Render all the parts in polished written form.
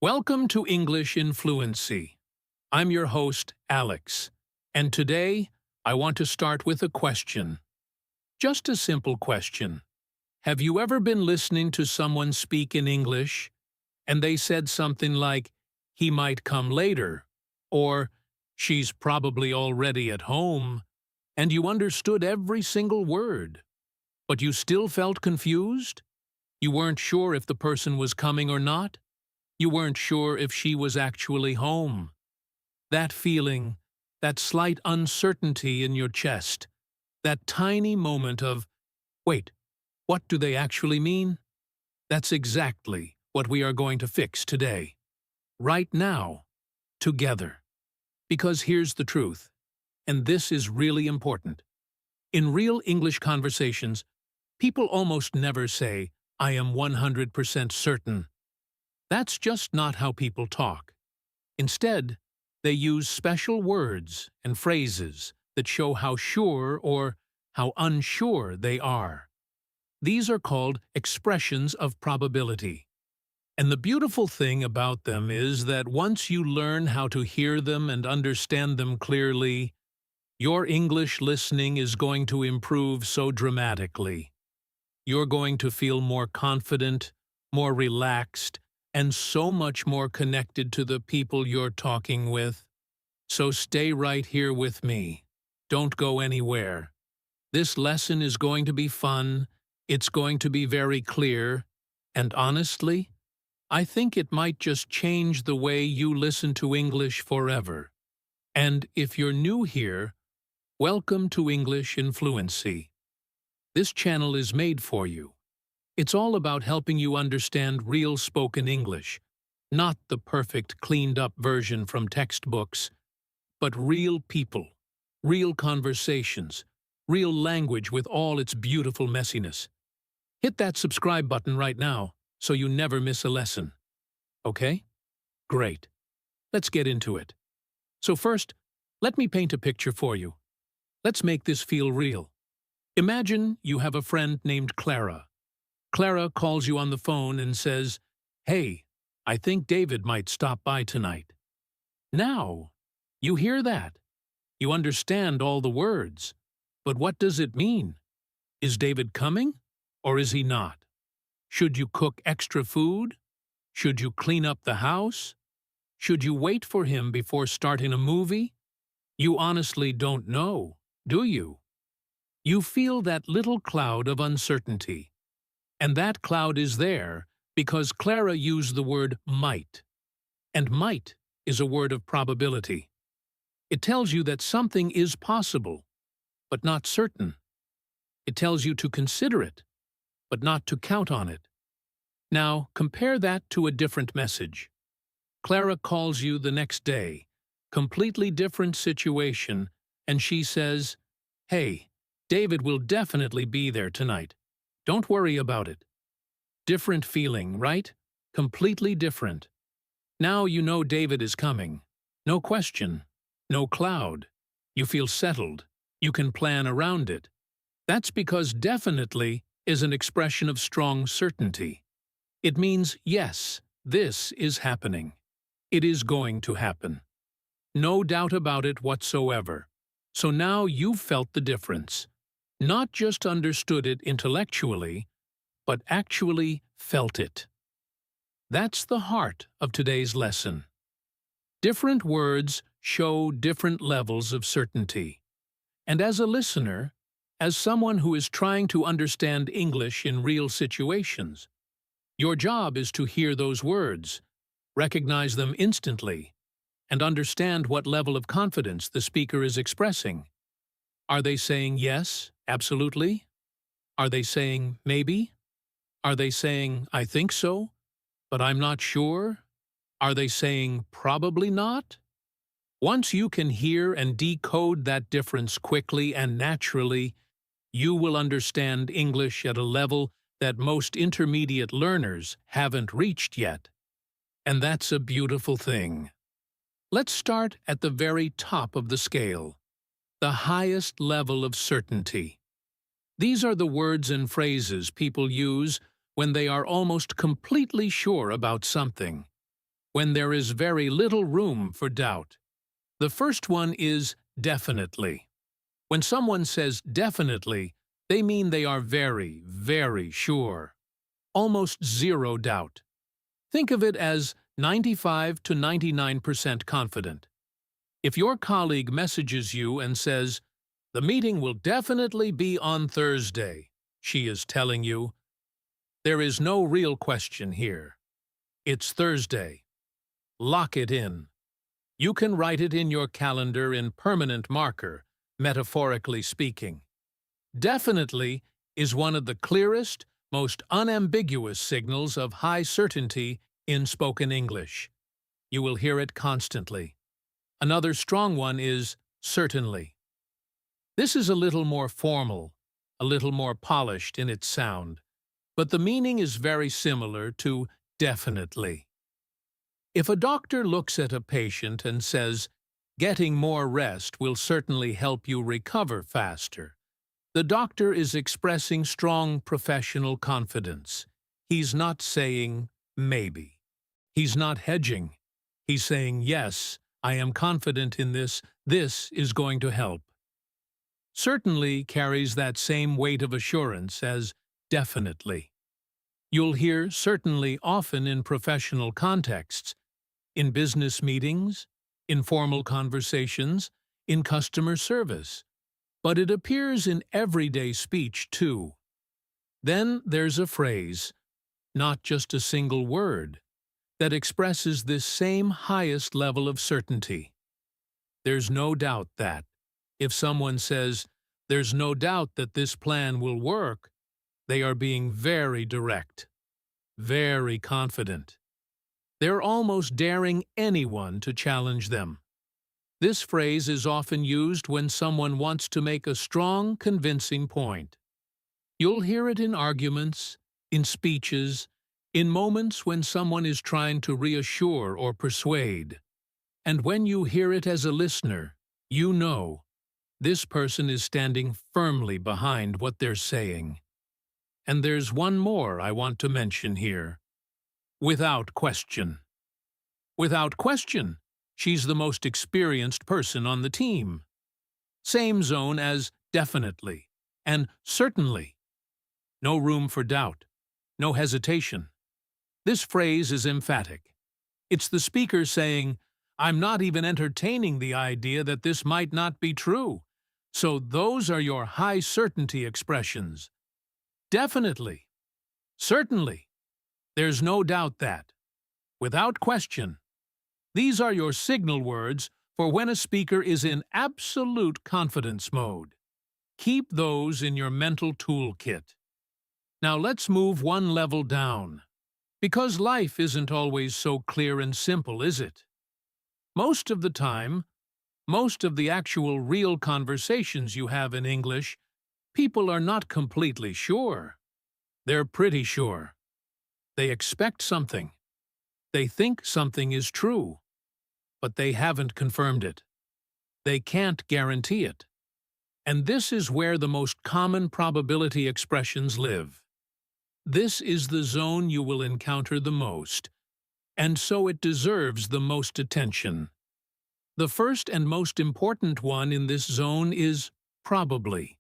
Welcome to English in Fluency. I'm your host, Alex, and today I want to start with a question. Just a simple question. Have you ever been listening to someone speak in English and they said something like, "He might come later," or "She's probably already at home," and you understood every single word, but you still felt confused? You weren't sure if the person was coming or not? You weren't sure if she was actually home. That feeling, that slight uncertainty in your chest, that tiny moment of, wait, what do they actually mean? That's exactly what we are going to fix today. Right now. Together. Because here's the truth, and this is really important. In real English conversations, people almost never say, "I am 100% certain." That's just not how people talk. Instead, they use special words and phrases that show how sure or how unsure they are. These are called expressions of probability. And the beautiful thing about them is that once you learn how to hear them and understand them clearly, your English listening is going to improve so dramatically. You're going to feel more confident, more relaxed, and so much more connected to the people you're talking with. So stay right here with me. Don't go anywhere. This lesson is going to be fun, it's going to be very clear, and honestly, I think it might just change the way you listen to English forever. And if you're new here, welcome to English in Fluency. This channel is made for you. It's all about helping you understand real spoken English, not the perfect cleaned-up version from textbooks, but real people, real conversations, real language with all its beautiful messiness. Hit that subscribe button right now so you never miss a lesson. Okay? Great. Let's get into it. So first, let me paint a picture for you. Let's make this feel real. Imagine you have a friend named Clara. Clara calls you on the phone and says, "Hey, I think David might stop by tonight." Now, you hear that. You understand all the words. But what does it mean? Is David coming, or is he not? Should you cook extra food? Should you clean up the house? Should you wait for him before starting a movie? You honestly don't know, do you? You feel that little cloud of uncertainty. And that cloud is there because Clara used the word might. And might is a word of probability. It tells you that something is possible, but not certain. It tells you to consider it, but not to count on it. Now, compare that to a different message. Clara calls you the next day, completely different situation, and she says, "Hey, David will definitely be there tonight. Don't worry about it." Different feeling, right? Completely different. Now you know David is coming. No question. No cloud. You feel settled. You can plan around it. That's because definitely is an expression of strong certainty. It means, yes, this is happening. It is going to happen. No doubt about it whatsoever. So now you've felt the difference. Not just understood it intellectually, but actually felt it. That's the heart of today's lesson. Different words show different levels of certainty. And as a listener, as someone who is trying to understand English in real situations, your job is to hear those words, recognize them instantly, and understand what level of confidence the speaker is expressing. Are they saying yes, absolutely? Are they saying maybe? Are they saying, "I think so, but I'm not sure"? Are they saying, "Probably not"? Once you can hear and decode that difference quickly and naturally, you will understand English at a level that most intermediate learners haven't reached yet. And that's a beautiful thing. Let's start at the very top of the scale, the highest level of certainty. These are the words and phrases people use when they are almost completely sure about something. when there is very little room for doubt. The first one is definitely. When someone says definitely, they mean they are very, very sure. Almost zero doubt. Think of it as 95 to 99% confident. If your colleague messages you and says, "The meeting will definitely be on Thursday," she is telling you, there is no real question here. It's Thursday. Lock it in. You can write it in your calendar in permanent marker, metaphorically speaking. Definitely is one of the clearest, most unambiguous signals of high certainty in spoken English. You will hear it constantly. Another strong one is certainly. This is a little more formal, a little more polished in its sound, but the meaning is very similar to definitely. If a doctor looks at a patient and says, "Getting more rest will certainly help you recover faster," the doctor is expressing strong professional confidence. He's not saying maybe. He's not hedging. He's saying, "Yes, I am confident in this. This is going to help." Certainly carries that same weight of assurance as definitely. You'll hear certainly often in professional contexts, in business meetings, informal conversations, in customer service, but it appears in everyday speech too. Then there's a phrase, not just a single word, that expresses this same highest level of certainty. There's no doubt that, if someone says, "There's no doubt that this plan will work," they are being very direct, very confident. They're almost daring anyone to challenge them. This phrase is often used when someone wants to make a strong, convincing point. You'll hear it in arguments, in speeches, in moments when someone is trying to reassure or persuade. And when you hear it as a listener, you know this person is standing firmly behind what they're saying. And there's one more I want to mention here. Without question. Without question, she's the most experienced person on the team. Same zone as definitely and certainly. No room for doubt, no hesitation. This phrase is emphatic. It's the speaker saying, "I'm not even entertaining the idea that this might not be true." So those are your high certainty expressions. Definitely. Certainly. There's no doubt that. Without question. These are your signal words for when a speaker is in absolute confidence mode. Keep those in your mental toolkit. Now let's move one level down. Because life isn't always so clear and simple, is it? Most of the time, most of the actual real conversations you have in English, people are not completely sure. They're pretty sure. They expect something. They think something is true, but they haven't confirmed it. They can't guarantee it. And this is where the most common probability expressions live. This is the zone you will encounter the most, and so it deserves the most attention. The first and most important one in this zone is probably.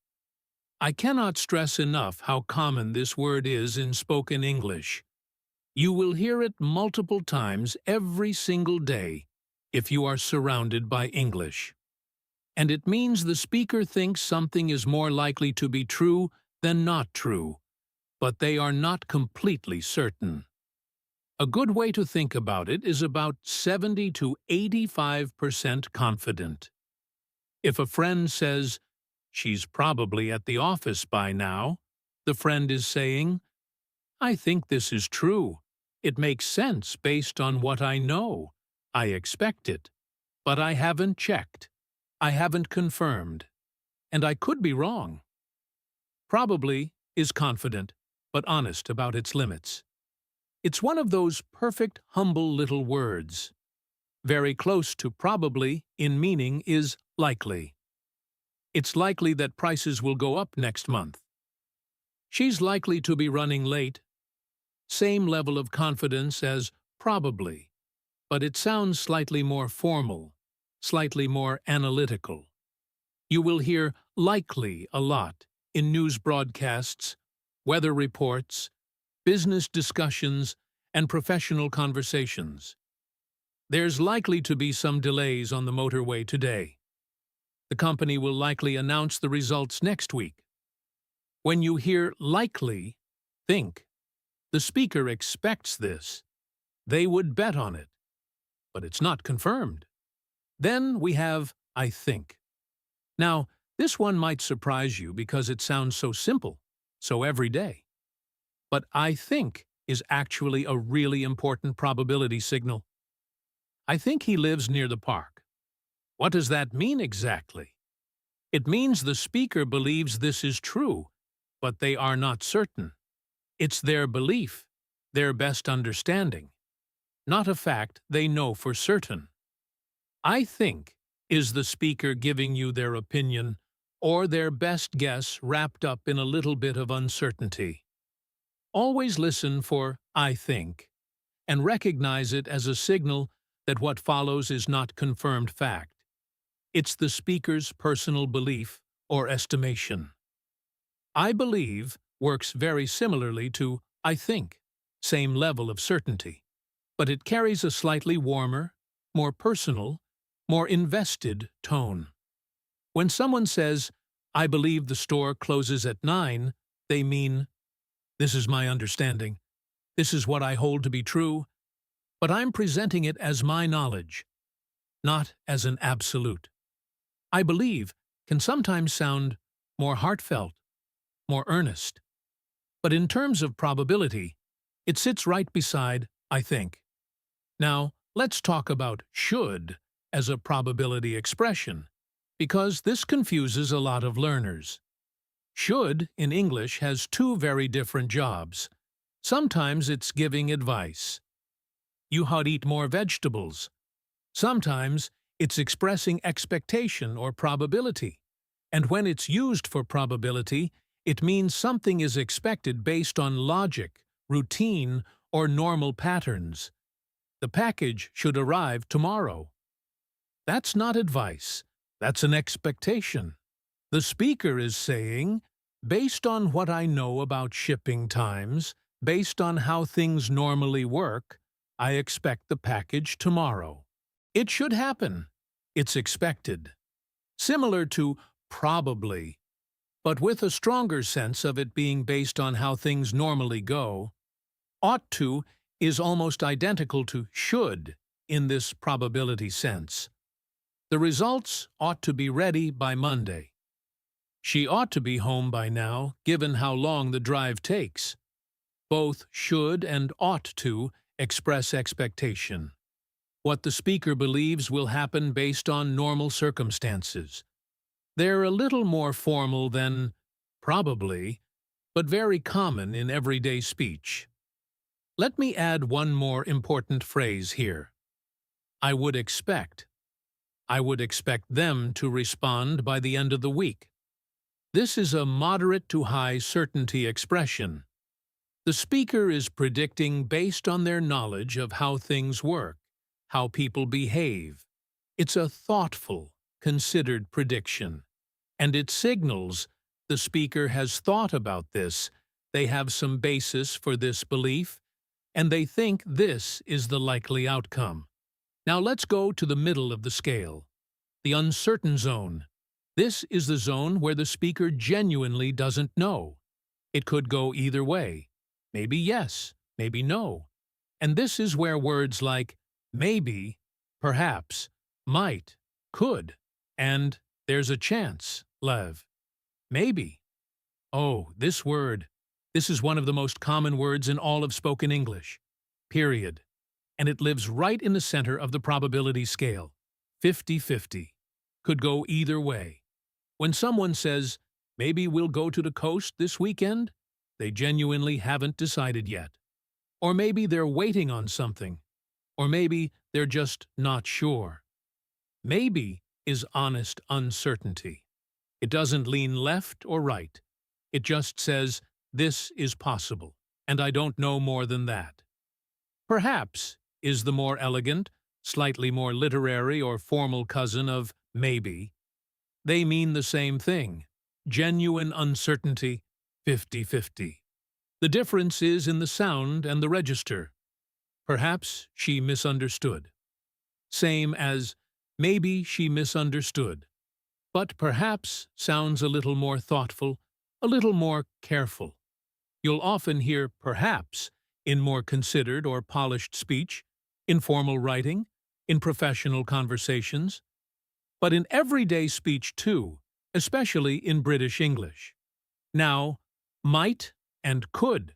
I cannot stress enough how common this word is in spoken English. You will hear it multiple times every single day if you are surrounded by English. And it means the speaker thinks something is more likely to be true than not true, but they are not completely certain. A good way to think about it is about 70 to 85% confident. If a friend says, "She's probably at the office by now," the friend is saying, "I think this is true. It makes sense based on what I know. I expect it. But I haven't checked. I haven't confirmed. And I could be wrong." Probably is confident, but honest about its limits. It's one of those perfect, humble little words. Very close to probably in meaning is likely. It's likely that prices will go up next month. She's likely to be running late. Same level of confidence as probably, but it sounds slightly more formal, slightly more analytical. You will hear likely a lot in news broadcasts, weather reports, business discussions, and professional conversations. There's likely to be some delays on the motorway today. The company will likely announce the results next week. When you hear likely, think. The speaker expects this. They would bet on it. But it's not confirmed. Then we have I think. Now, this one might surprise you because it sounds so simple, so everyday. But I think is actually a really important probability signal. I think he lives near the park. What does that mean exactly? It means the speaker believes this is true, but they are not certain. It's their belief, their best understanding, not a fact they know for certain. I think is the speaker giving you their opinion or their best guess wrapped up in a little bit of uncertainty. Always listen for I think and recognize it as a signal that what follows is not confirmed fact. It's the speaker's personal belief or estimation. I believe works very similarly to I think, same level of certainty, but it carries a slightly warmer, more personal, more invested tone. When someone says, I believe the store closes at 9, they mean, this is my understanding, this is what I hold to be true, but I'm presenting it as my knowledge, not as an absolute. I believe can sometimes sound more heartfelt, more earnest. But in terms of probability, it sits right beside I think. Now, let's talk about should as a probability expression, because this confuses a lot of learners. Should, in English, has two very different jobs. Sometimes it's giving advice. You ought eat more vegetables. Sometimes it's expressing expectation or probability. And when it's used for probability, it means something is expected based on logic, routine, or normal patterns. The package should arrive tomorrow. That's not advice. That's an expectation. The speaker is saying, based on what I know about shipping times, based on how things normally work, I expect the package tomorrow. It should happen. It's expected. Similar to probably, but with a stronger sense of it being based on how things normally go. Ought to is almost identical to should in this probability sense. The results ought to be ready by Monday. She ought to be home by now, given how long the drive takes. Both should and ought to express expectation. What the speaker believes will happen based on normal circumstances. They're a little more formal than probably, but very common in everyday speech. Let me add one more important phrase here. I would expect. I would expect them to respond by the end of the week. This is a moderate to high certainty expression. The speaker is predicting based on their knowledge of how things work, how people behave. It's a thoughtful, considered prediction. And it signals the speaker has thought about this, they have some basis for this belief, and they think this is the likely outcome. Now let's go to the middle of the scale, the uncertain zone. This is the zone where the speaker genuinely doesn't know. It could go either way. Maybe yes, maybe no. And this is where words like maybe, perhaps, might, could, and there's a chance, Lev. Maybe. Oh, this word. This is one of the most common words in all of spoken English. Period. And it lives right in the center of the probability scale. 50-50. Could go either way. When someone says, maybe we'll go to the coast this weekend, they genuinely haven't decided yet. Or maybe they're waiting on something. Or maybe they're just not sure. Maybe is honest uncertainty. It doesn't lean left or right. It just says, this is possible, and I don't know more than that. Perhaps is the more elegant, slightly more literary or formal cousin of maybe. They mean the same thing, genuine uncertainty, 50-50. The difference is in the sound and the register. Perhaps she misunderstood. Same as maybe she misunderstood. But perhaps sounds a little more thoughtful, a little more careful. You'll often hear perhaps in more considered or polished speech, in formal writing, in professional conversations, but in everyday speech too, especially in British English. Now, might and could.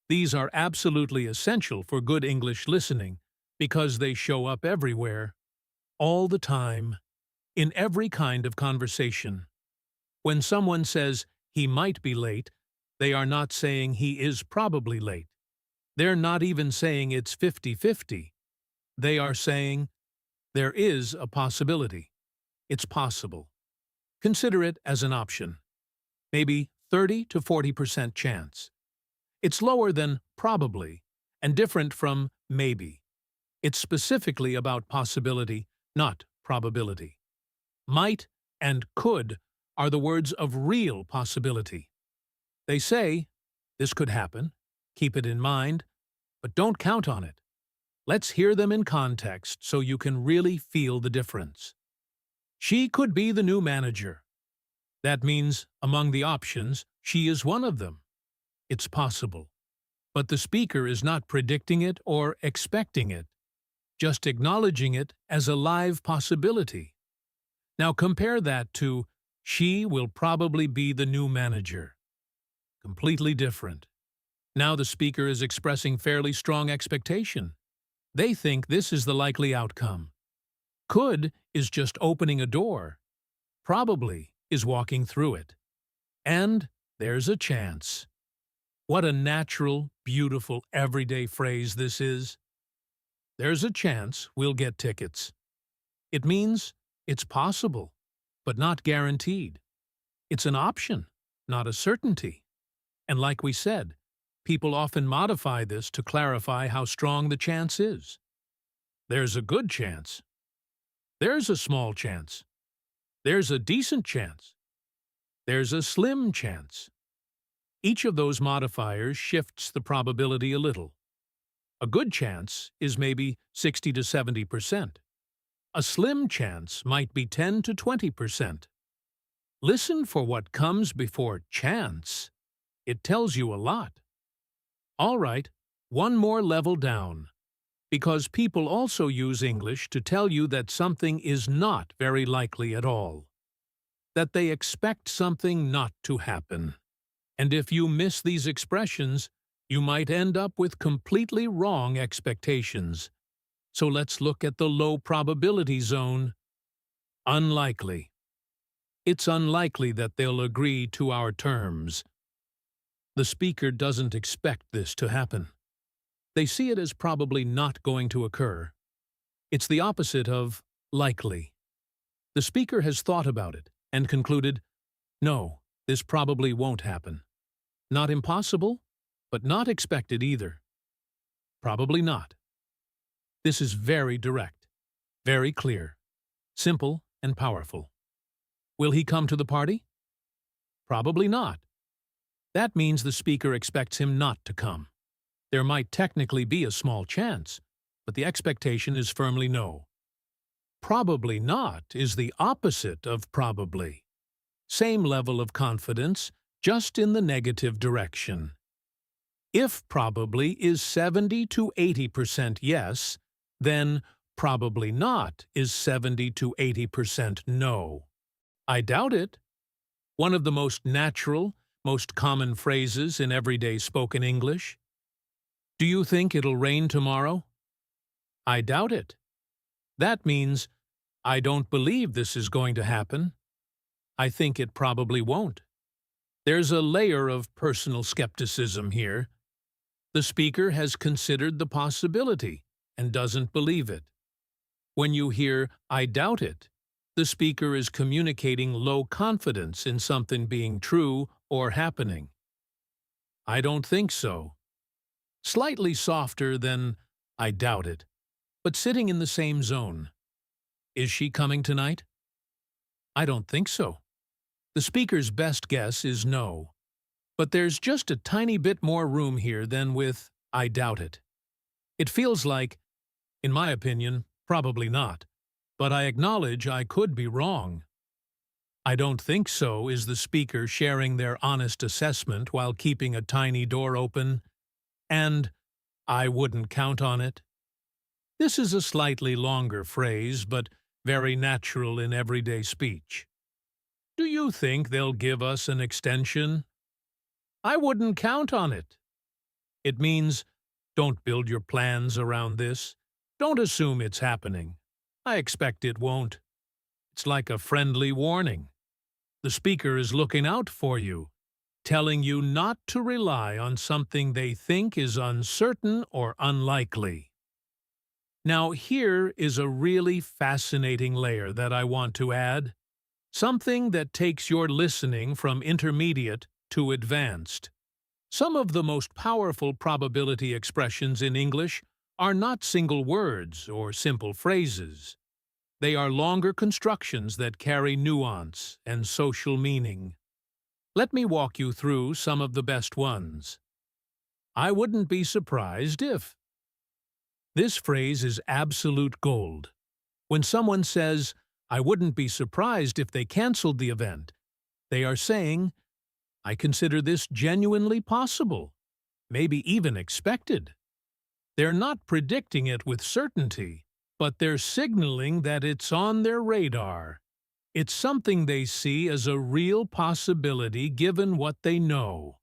These are absolutely essential for good English listening because they show up everywhere, all the time, in every kind of conversation. When someone says he might be late, they are not saying he is probably late. They're not even saying it's 50-50. They are saying there is a possibility. It's possible. Consider it as an option. Maybe 30 to 40% chance. It's lower than probably and different from maybe. It's specifically about possibility, not probability. Might and could are the words of real possibility. They say, this could happen, keep it in mind, but don't count on it. Let's hear them in context so you can really feel the difference. She could be the new manager. That means, among the options, she is one of them. It's possible. But the speaker is not predicting it or expecting it, just acknowledging it as a live possibility. Now compare that to, she will probably be the new manager. Completely different. Now the speaker is expressing fairly strong expectation. They think this is the likely outcome. Could is just opening a door. Probably is walking through it. And there's a chance. What a natural, beautiful, everyday phrase this is. There's a chance we'll get tickets. It means it's possible, but not guaranteed. It's an option, not a certainty. And like we said, people often modify this to clarify how strong the chance is. There's a good chance. There's a small chance. There's a decent chance. There's a slim chance. Each of those modifiers shifts the probability a little. A good chance is maybe 60 to 70%. A slim chance might be 10 to 20%. Listen for what comes before chance. It tells you a lot. All right, one more level down. Because people also use English to tell you that something is not very likely at all. That they expect something not to happen. And if you miss these expressions, you might end up with completely wrong expectations. So let's look at the low probability zone. Unlikely. It's unlikely that they'll agree to our terms. The speaker doesn't expect this to happen. They see it as probably not going to occur. It's the opposite of likely. The speaker has thought about it and concluded, no, this probably won't happen. Not impossible, but not expected either. Probably not. This is very direct, very clear, simple and powerful. Will he come to the party? Probably not. That means the speaker expects him not to come. There might technically be a small chance, but the expectation is firmly no. Probably not is the opposite of probably. Same level of confidence, just in the negative direction. If probably is 70 to 80% yes, then probably not is 70 to 80% no. I doubt it. One of the most natural, most common phrases in everyday spoken English. Do you think it'll rain tomorrow? I doubt it. That means, I don't believe this is going to happen. I think it probably won't. There's a layer of personal skepticism here. The speaker has considered the possibility and doesn't believe it. When you hear, I doubt it, the speaker is communicating low confidence in something being true or happening. I don't think so. Slightly softer than, I doubt it, but sitting in the same zone. Is she coming tonight? I don't think so. The speaker's best guess is no. But there's just a tiny bit more room here than with I doubt it. It feels like, in my opinion, probably not. But I acknowledge I could be wrong. I don't think so is the speaker sharing their honest assessment while keeping a tiny door open. And I wouldn't count on it. This is a slightly longer phrase, but very natural in everyday speech. Do you think they'll give us an extension? I wouldn't count on it. It means, don't build your plans around this. Don't assume it's happening. I expect it won't. It's like a friendly warning. The speaker is looking out for you, telling you not to rely on something they think is uncertain or unlikely. Now, here is a really fascinating layer that I want to add, something that takes your listening from intermediate to advanced. Some of the most powerful probability expressions in English are not single words or simple phrases. They are longer constructions that carry nuance and social meaning. Let me walk you through some of the best ones. I wouldn't be surprised if. This phrase is absolute gold. When someone says, I wouldn't be surprised if they canceled the event, they are saying, I consider this genuinely possible, maybe even expected. They're not predicting it with certainty, but they're signaling that it's on their radar. It's something they see as a real possibility given what they know.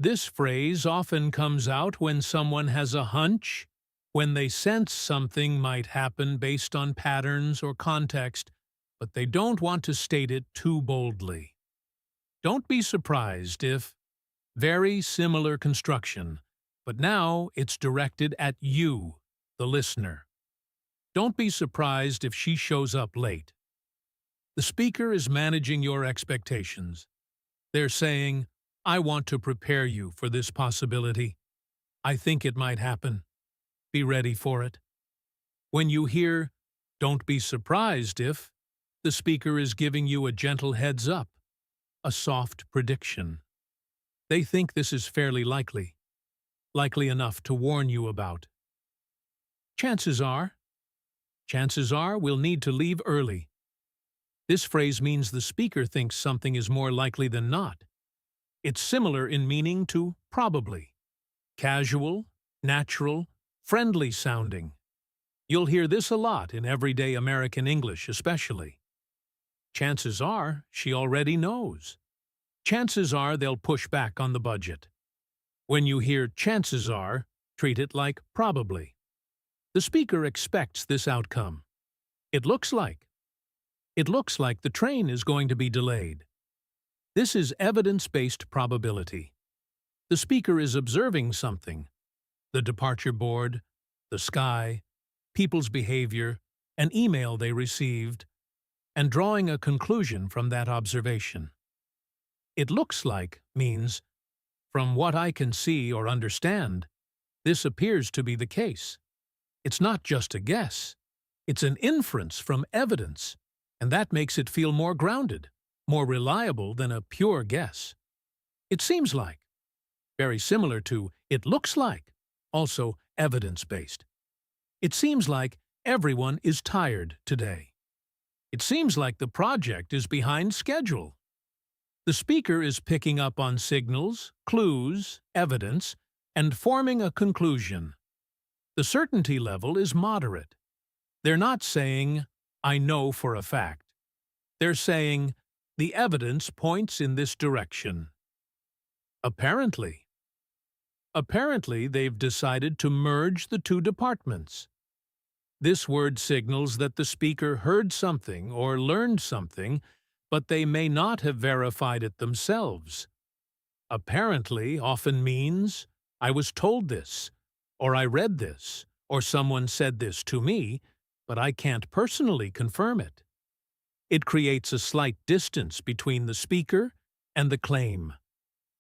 This phrase often comes out when someone has a hunch, when they sense something might happen based on patterns or context, but they don't want to state it too boldly. Don't be surprised if very similar construction, but now it's directed at you, the listener. Don't be surprised if she shows up late. The speaker is managing your expectations. They're saying, I want to prepare you for this possibility. I think it might happen. Be ready for it. When you hear, don't be surprised if, the speaker is giving you a gentle heads up, a soft prediction. They think this is fairly likely enough to warn you about. Chances are we'll need to leave early. This phrase means the speaker thinks something is more likely than not. It's similar in meaning to probably. Casual, natural, friendly sounding. You'll hear this a lot in everyday American English especially. Chances are she already knows. Chances are they'll push back on the budget. When you hear chances are, treat it like probably. The speaker expects this outcome. It looks like the train is going to be delayed. This is evidence-based probability. The speaker is observing something, the departure board, the sky, people's behavior, an email they received, and drawing a conclusion from that observation. It looks like means, from what I can see or understand, this appears to be the case. It's not just a guess. It's an inference from evidence, and that makes it feel more grounded, more reliable than a pure guess. It seems like, very similar to it looks like, also evidence-based. It seems like everyone is tired today. It seems like the project is behind schedule. The speaker is picking up on signals, clues, evidence, and forming a conclusion. The certainty level is moderate. They're not saying, I know for a fact. They're saying, the evidence points in this direction. Apparently, they've decided to merge the two departments. This word signals that the speaker heard something or learned something, but they may not have verified it themselves. Apparently often means, I was told this, or I read this, or someone said this to me, but I can't personally confirm it. It creates a slight distance between the speaker and the claim.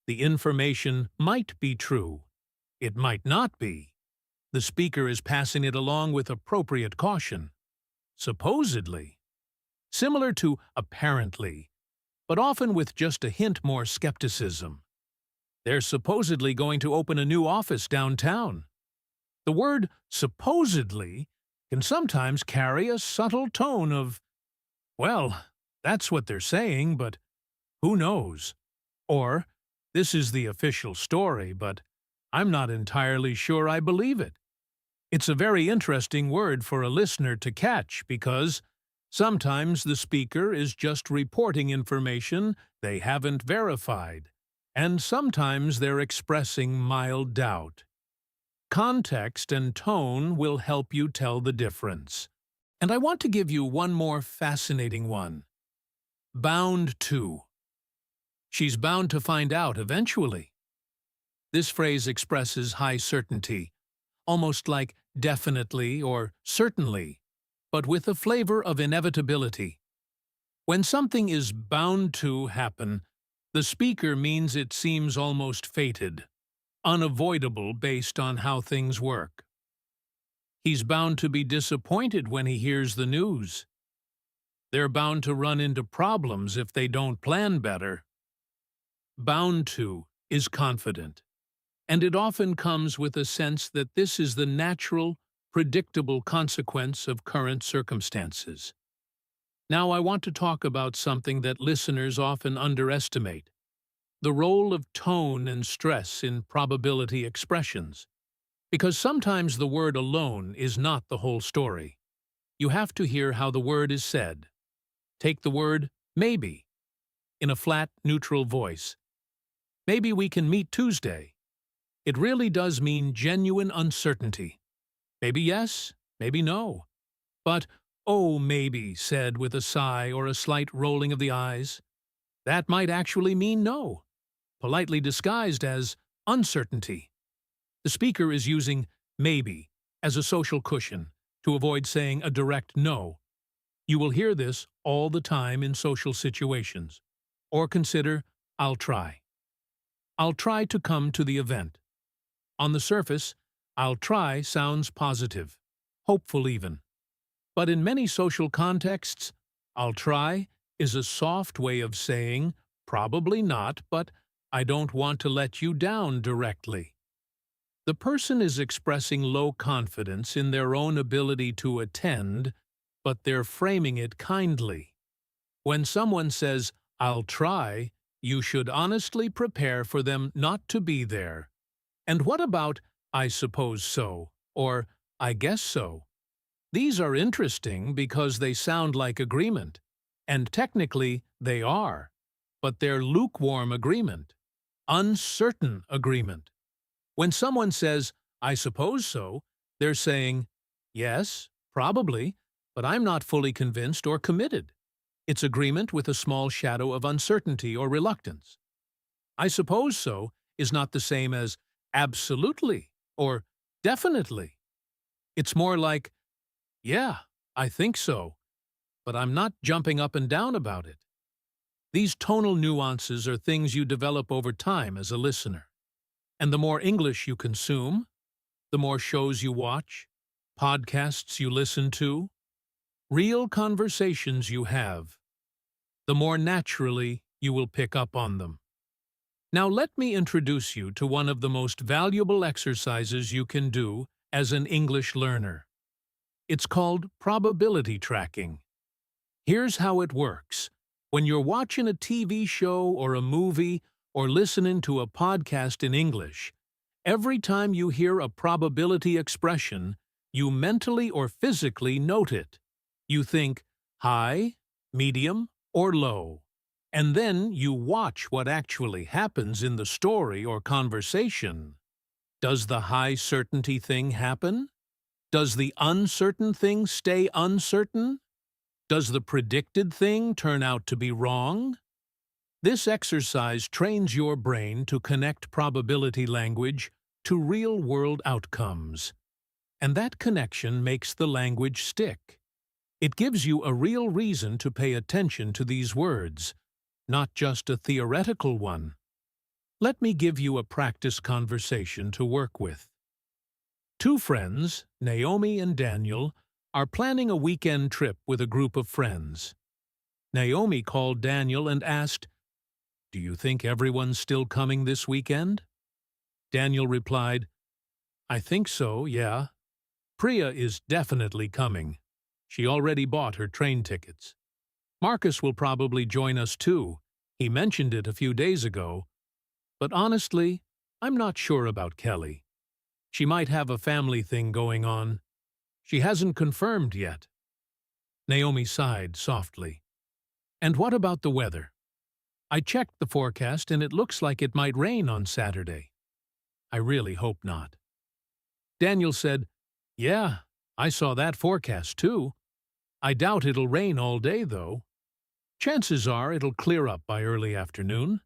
The information might be true. It might not be. The speaker is passing it along with appropriate caution. Supposedly. Similar to apparently, but often with just a hint more skepticism. They're supposedly going to open a new office downtown. The word supposedly can sometimes carry a subtle tone of, well, that's what they're saying, but who knows? Or, this is the official story, but I'm not entirely sure I believe it. It's a very interesting word for a listener to catch because sometimes the speaker is just reporting information they haven't verified, and sometimes they're expressing mild doubt. Context and tone will help you tell the difference. And I want to give you one more fascinating one. Bound to. She's bound to find out eventually. This phrase expresses high certainty, almost like definitely or certainly, but with a flavor of inevitability. When something is bound to happen, the speaker means it seems almost fated, unavoidable based on how things work. He's bound to be disappointed when he hears the news. They're bound to run into problems if they don't plan better. Bound to is confident, and it often comes with a sense that this is the natural, predictable consequence of current circumstances. Now I want to talk about something that listeners often underestimate: the role of tone and stress in probability expressions. Because sometimes the word alone is not the whole story. You have to hear how the word is said. Take the word maybe, in a flat, neutral voice. Maybe we can meet Tuesday. It really does mean genuine uncertainty. Maybe yes, maybe no. But, oh, maybe, said with a sigh or a slight rolling of the eyes, that might actually mean no, politely disguised as uncertainty. The speaker is using maybe as a social cushion to avoid saying a direct no. You will hear this all the time in social situations. Or consider, I'll try. I'll try to come to the event. On the surface, I'll try sounds positive, hopeful even. But in many social contexts, I'll try is a soft way of saying, probably not, but I don't want to let you down directly. The person is expressing low confidence in their own ability to attend, but they're framing it kindly. When someone says, I'll try, you should honestly prepare for them not to be there. And what about, I suppose so, or I guess so? These are interesting because they sound like agreement, and technically they are, but they're lukewarm agreement, uncertain agreement. When someone says, I suppose so, they're saying, yes, probably, but I'm not fully convinced or committed. It's agreement with a small shadow of uncertainty or reluctance. I suppose so is not the same as absolutely or definitely. It's more like, yeah, I think so, but I'm not jumping up and down about it. These tonal nuances are things you develop over time as a listener. And the more English you consume, the more shows you watch, podcasts you listen to, real conversations you have, the more naturally you will pick up on them. Now let me introduce you to one of the most valuable exercises you can do as an English learner. It's called probability tracking. Here's how it works. When you're watching a TV show or a movie or listening to a podcast in English, every time you hear a probability expression, you mentally or physically note it. You think high, medium, or low, and then you watch what actually happens in the story or conversation. Does the high certainty thing happen? Does the uncertain thing stay uncertain? Does the predicted thing turn out to be wrong? This exercise trains your brain to connect probability language to real-world outcomes. And that connection makes the language stick. It gives you a real reason to pay attention to these words, not just a theoretical one. Let me give you a practice conversation to work with. Two friends, Naomi and Daniel, are planning a weekend trip with a group of friends. Naomi called Daniel and asked, "Do you think everyone's still coming this weekend?" Daniel replied, "I think so, yeah. Priya is definitely coming. She already bought her train tickets. Marcus will probably join us too. He mentioned it a few days ago. But honestly, I'm not sure about Kelly. She might have a family thing going on. She hasn't confirmed yet." Naomi sighed softly. "And what about the weather? I checked the forecast and it looks like it might rain on Saturday." "I really hope not." Daniel said, "Yeah, I saw that forecast too. I doubt it'll rain all day, though. Chances are it'll clear up by early afternoon.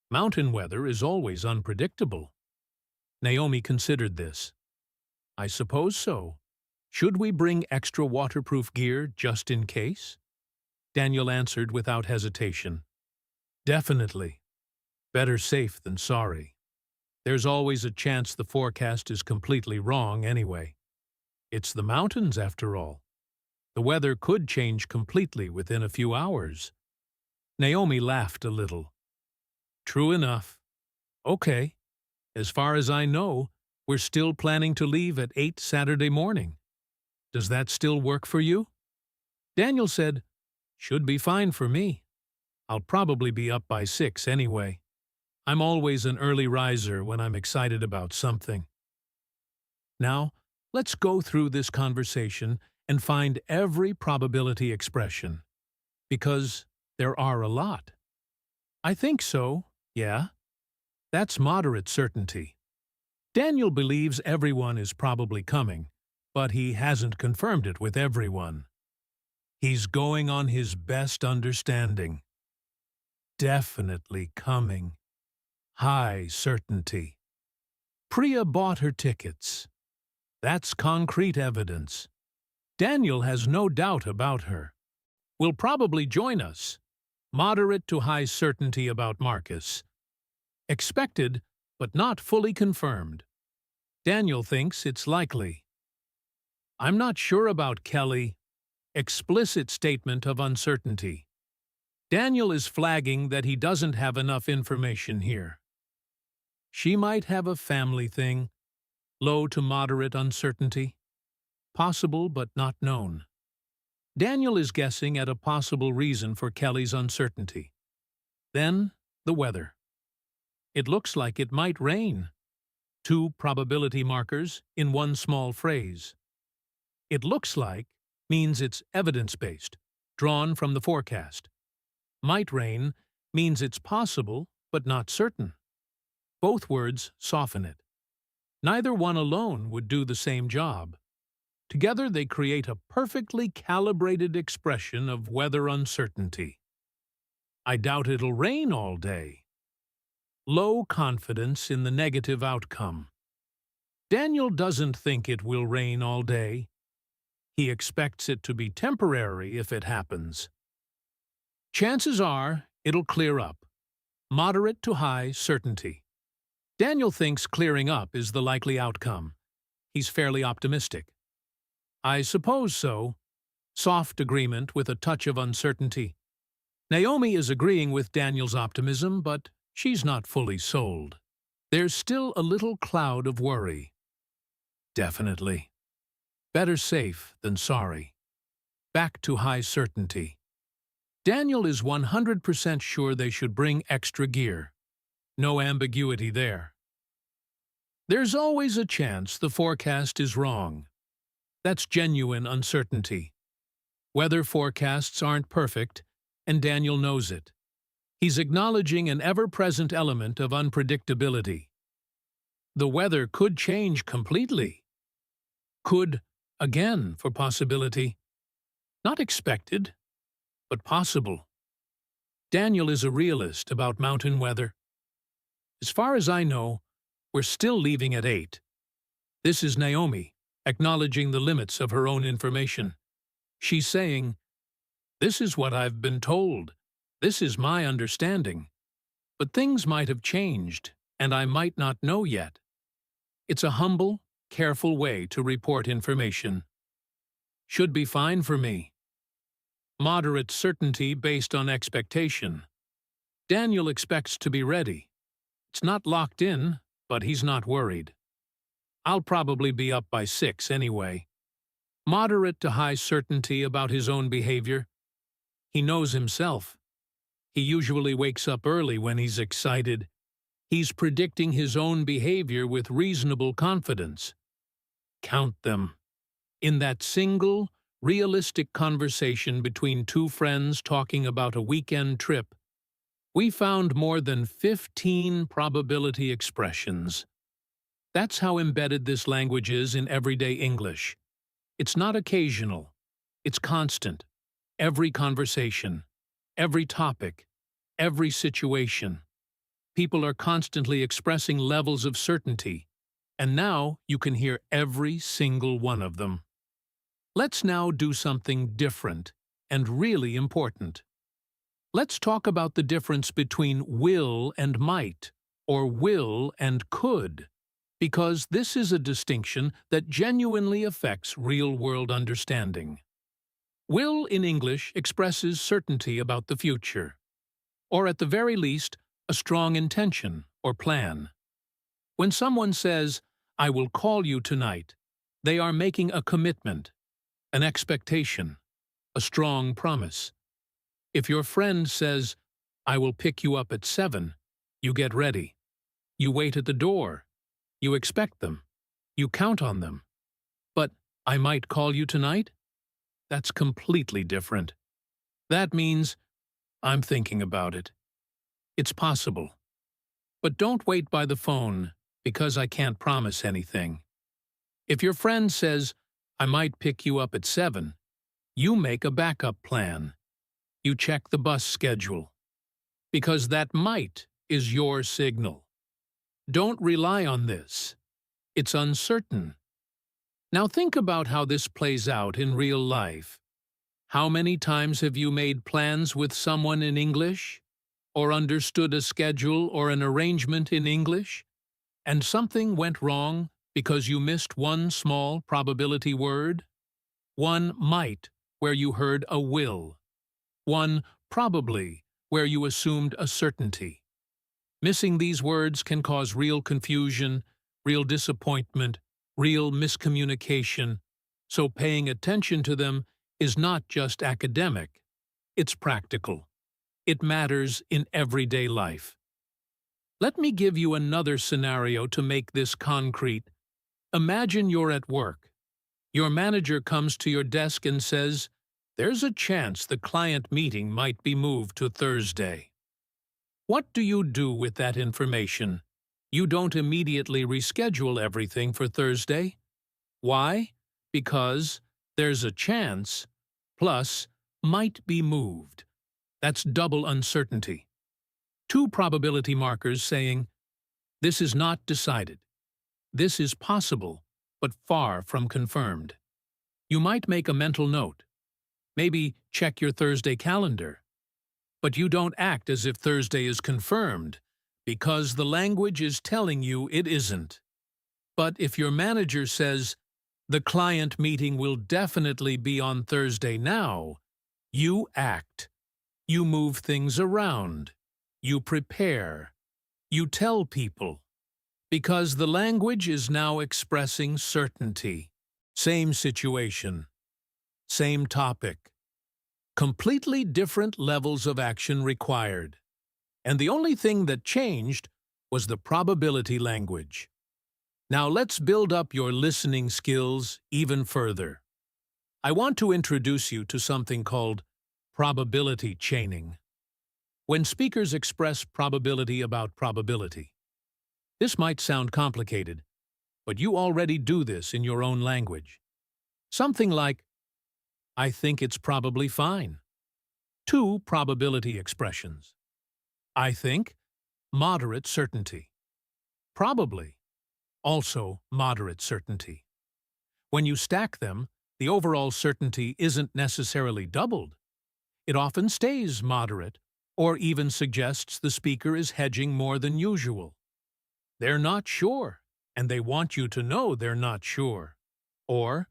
Mountain weather is always unpredictable." Naomi considered this. "I suppose so. Should we bring extra waterproof gear just in case?" Daniel answered without hesitation. "Definitely. Better safe than sorry. There's always a chance the forecast is completely wrong anyway. It's the mountains, after all. The weather could change completely within a few hours." Naomi laughed a little. "True enough. Okay. As far as I know, we're still planning to leave at 8 Saturday morning. Does that still work for you?" Daniel said, "Should be fine for me. I'll probably be up by 6 anyway. I'm always an early riser when I'm excited about something." Now, let's go through this conversation and find every probability expression, because there are a lot. "I think so, yeah. That's moderate certainty. Daniel believes everyone is probably coming, but he hasn't confirmed it with everyone. He's going on his best understanding. Definitely coming. High certainty. Priya bought her tickets. That's concrete evidence. Daniel has no doubt about her. Will probably join us. Moderate to high certainty about Marcus. Expected, but not fully confirmed. Daniel thinks it's likely. I'm not sure about Kelly. Explicit statement of uncertainty. Daniel is flagging that he doesn't have enough information here. She might have a family thing. Low to moderate uncertainty. Possible but not known. Daniel is guessing at a possible reason for Kelly's uncertainty. Then, the weather. It looks like it might rain. 2 probability markers in one small phrase. It looks like means it's evidence-based, drawn from the forecast. Might rain means it's possible but not certain. Both words soften it. Neither one alone would do the same job. Together they create a perfectly calibrated expression of weather uncertainty. I doubt it'll rain all day. Low confidence in the negative outcome. Daniel doesn't think it will rain all day. He expects it to be temporary if it happens. Chances are it'll clear up. Moderate to high certainty. Daniel thinks clearing up is the likely outcome. He's fairly optimistic. I suppose so. Soft agreement with a touch of uncertainty. Naomi is agreeing with Daniel's optimism, but she's not fully sold. There's still a little cloud of worry. Definitely. Better safe than sorry. Back to high certainty. Daniel is 100% sure they should bring extra gear. No ambiguity there. There's always a chance the forecast is wrong. That's genuine uncertainty. Weather forecasts aren't perfect, and Daniel knows it. He's acknowledging an ever-present element of unpredictability. The weather could change completely. Could, again, for possibility. Not expected, but possible. Daniel is a realist about mountain weather. As far as I know, we're still leaving at 8. This is Naomi, acknowledging the limits of her own information. She's saying, "This is what I've been told. This is my understanding. But things might have changed, and I might not know yet." It's a humble, careful way to report information. Should be fine for me. Moderate certainty based on expectation. Daniel expects to be ready. It's not locked in, but he's not worried. I'll probably be up by 6 anyway. Moderate to high certainty about his own behavior. He knows himself. He usually wakes up early when he's excited. He's predicting his own behavior with reasonable confidence. Count them. In that single, realistic conversation between two friends talking about a weekend trip, we found more than 15 probability expressions. That's how embedded this language is in everyday English. It's not occasional. It's constant. Every conversation, every topic, every situation. People are constantly expressing levels of certainty, and now you can hear every single one of them. Let's now do something different and really important. Let's talk about the difference between will and might, or will and could, because this is a distinction that genuinely affects real-world understanding. Will in English expresses certainty about the future, or at the very least, a strong intention or plan. When someone says, "I will call you tonight," they are making a commitment, an expectation, a strong promise. If your friend says, "I will pick you up at 7, you get ready. You wait at the door. You expect them. You count on them. But, "I might call you tonight?" That's completely different. That means, "I'm thinking about it. It's possible. But don't wait by the phone, because I can't promise anything." If your friend says, "I might pick you up at 7, you make a backup plan. You check the bus schedule. Because that might is your signal. Don't rely on this. It's uncertain. Now think about how this plays out in real life. How many times have you made plans with someone in English, or understood a schedule or an arrangement in English, and something went wrong because you missed one small probability word? One might, where you heard a will. One probably, where you assumed a certainty. Missing these words can cause real confusion, real disappointment, real miscommunication, so paying attention to them is not just academic, it's practical. It matters in everyday life. Let me give you another scenario to make this concrete. Imagine you're at work. Your manager comes to your desk and says, "There's a chance the client meeting might be moved to Thursday." What do you do with that information? You don't immediately reschedule everything for Thursday. Why? Because there's a chance, plus might be moved. That's double uncertainty. Two probability markers saying, "This is not decided. This is possible, but far from confirmed." You might make a mental note. Maybe check your Thursday calendar. But you don't act as if Thursday is confirmed, because the language is telling you it isn't. But if your manager says, "The client meeting will definitely be on Thursday now," you act. You move things around. You prepare. You tell people. Because the language is now expressing certainty. Same situation. Same topic. Completely different levels of action required. And the only thing that changed was the probability language. Now let's build up your listening skills even further. I want to introduce you to something called probability chaining. When speakers express probability about probability, this might sound complicated, but you already do this in your own language. Something like, "I think it's probably fine." Two probability expressions. I think, moderate certainty. Probably, also moderate certainty. When you stack them, the overall certainty isn't necessarily doubled. It often stays moderate, or even suggests the speaker is hedging more than usual. They're not sure. and they want you to know they're not sure. Or,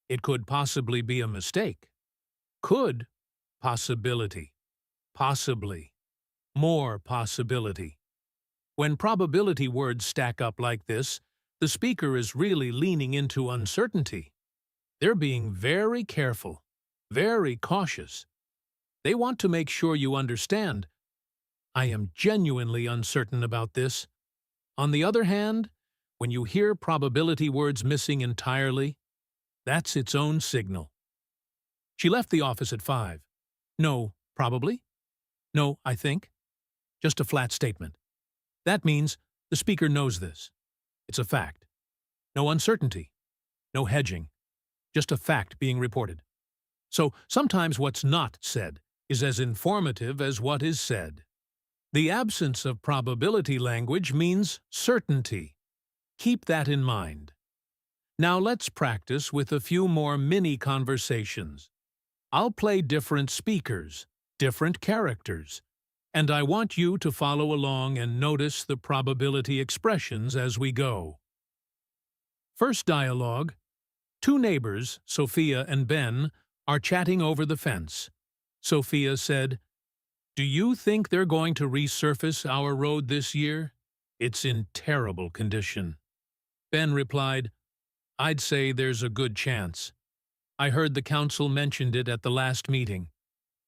it could possibly be a mistake. Could, possibility. Possibly. More possibility. When probability words stack up like this, the speaker is really leaning into uncertainty. They're being very careful, very cautious. They want to make sure you understand. I am genuinely uncertain about this. On the other hand, when you hear probability words missing entirely, that's its own signal. She left the office at 5. No, probably. No, I think. Just a flat statement. That means the speaker knows this. It's a fact. No uncertainty. No hedging. Just a fact being reported. So sometimes what's not said is as informative as what is said. The absence of probability language means certainty. Keep that in mind. Now let's practice with a few more mini conversations. I'll play different speakers, different characters, and I want you to follow along and notice the probability expressions as we go. First dialogue. Two neighbors, Sophia and Ben, are chatting over the fence. Sophia said, "Do you think they're going to resurface our road this year? It's in terrible condition." Ben replied, "I'd say there's a good chance. I heard the council mentioned it at the last meeting.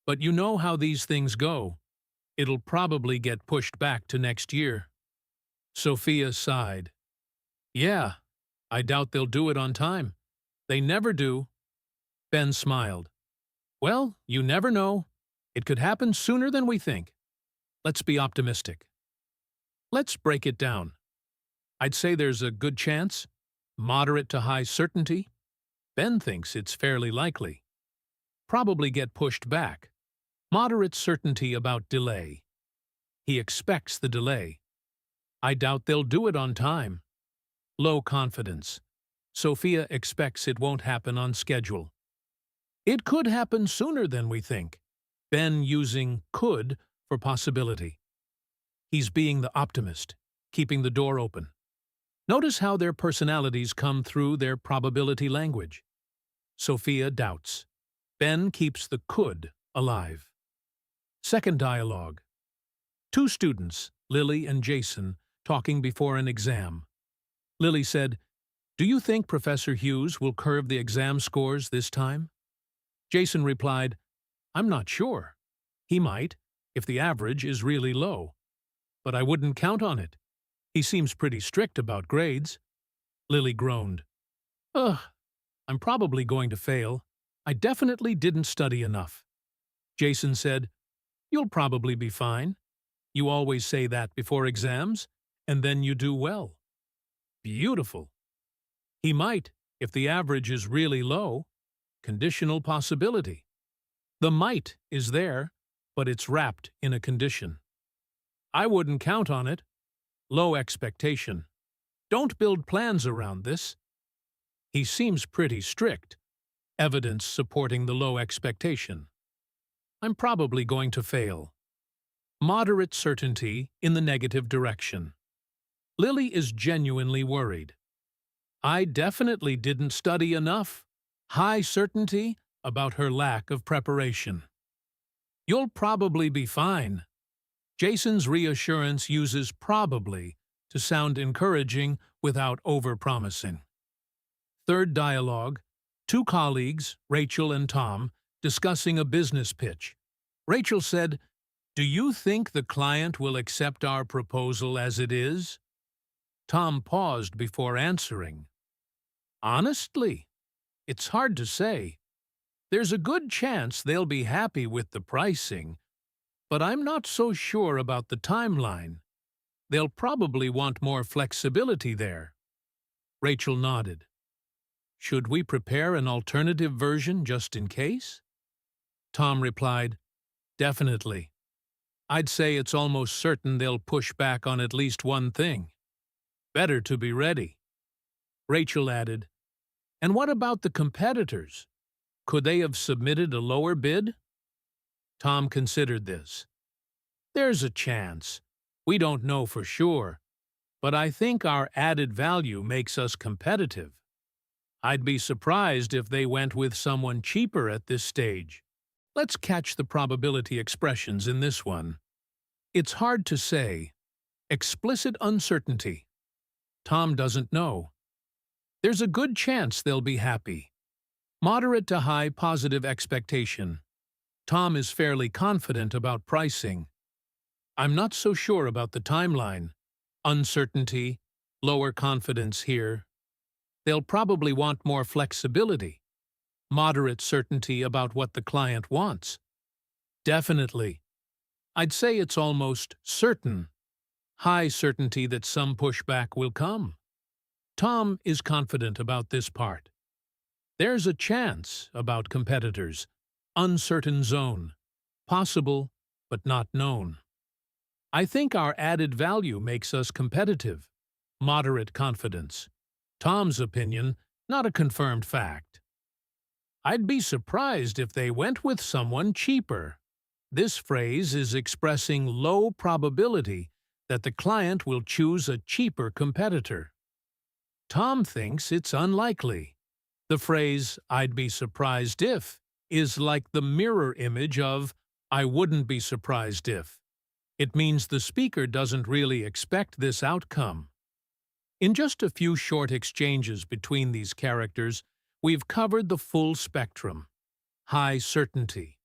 But you know how these things go. It'll probably get pushed back to next year." Sophia sighed. "Yeah, I doubt they'll do it on time. They never do." Ben smiled. "Well, you never know. It could happen sooner than we think. Let's be optimistic." Let's break it down. I'd say there's a good chance, moderate to high certainty. Ben thinks it's fairly likely. Probably get pushed back. Moderate certainty about delay. He expects the delay. I doubt they'll do it on time. Low confidence. Sophia expects it won't happen on schedule. It could happen sooner than we think. Ben using could for possibility. He's being the optimist, keeping the door open. Notice how their personalities come through their probability language. Sophia doubts. Ben keeps the could alive. Second dialogue. Two students, Lily and Jason, talking before an exam. Lily said, "Do you think Professor Hughes will curve the exam scores this time?" Jason replied, "I'm not sure. He might, if the average is really low. But I wouldn't count on it. He seems pretty strict about grades." Lily groaned. "Ugh, I'm probably going to fail. I definitely didn't study enough." Jason said, "You'll probably be fine. You always say that before exams, and then you do well." Beautiful. He might, if the average is really low. Conditional possibility. The might is there, but it's wrapped in a condition. I wouldn't count on it. Low expectation. Don't build plans around this. He seems pretty strict. Evidence supporting the low expectation. I'm probably going to fail. Moderate certainty in the negative direction. Lily is genuinely worried. I definitely didn't study enough. High certainty about her lack of preparation. You'll probably be fine. Jason's reassurance uses probably to sound encouraging without over-promising. Third dialogue. Two colleagues, Rachel and Tom, discussing a business pitch. Rachel said, "Do you think the client will accept our proposal as it is?" Tom paused before answering. "Honestly, it's hard to say. There's a good chance they'll be happy with the pricing, but I'm not so sure about the timeline. They'll probably want more flexibility there." Rachel nodded. "Should we prepare an alternative version just in case?" Tom replied, "Definitely. I'd say it's almost certain they'll push back on at least one thing. Better to be ready." Rachel added, "And what about the competitors? Could they have submitted a lower bid?" Tom considered this. "There's a chance. We don't know for sure. but I think our added value makes us competitive. I'd be surprised if they went with someone cheaper at this stage. Let's catch the probability expressions in this one. It's hard to say. Explicit uncertainty. Tom doesn't know. There's a good chance they'll be happy. Moderate to high positive expectation. Tom is fairly confident about pricing. I'm not so sure about the timeline. Uncertainty, lower confidence here. They'll probably want more flexibility. Moderate certainty about what the client wants. Definitely. I'd say it's almost certain. High certainty that some pushback will come. Tom is confident about this part. There's a chance about competitors. Uncertain zone. Possible, but not known. I think our added value makes us competitive. Moderate confidence. Tom's opinion, not a confirmed fact. I'd be surprised if they went with someone cheaper. This phrase is expressing low probability that the client will choose a cheaper competitor. Tom thinks it's unlikely. The phrase, "I'd be surprised if," is like the mirror image of, "I wouldn't be surprised if." It means the speaker doesn't really expect this outcome. In just a few short exchanges between these characters, we've covered the full spectrum. High certainty,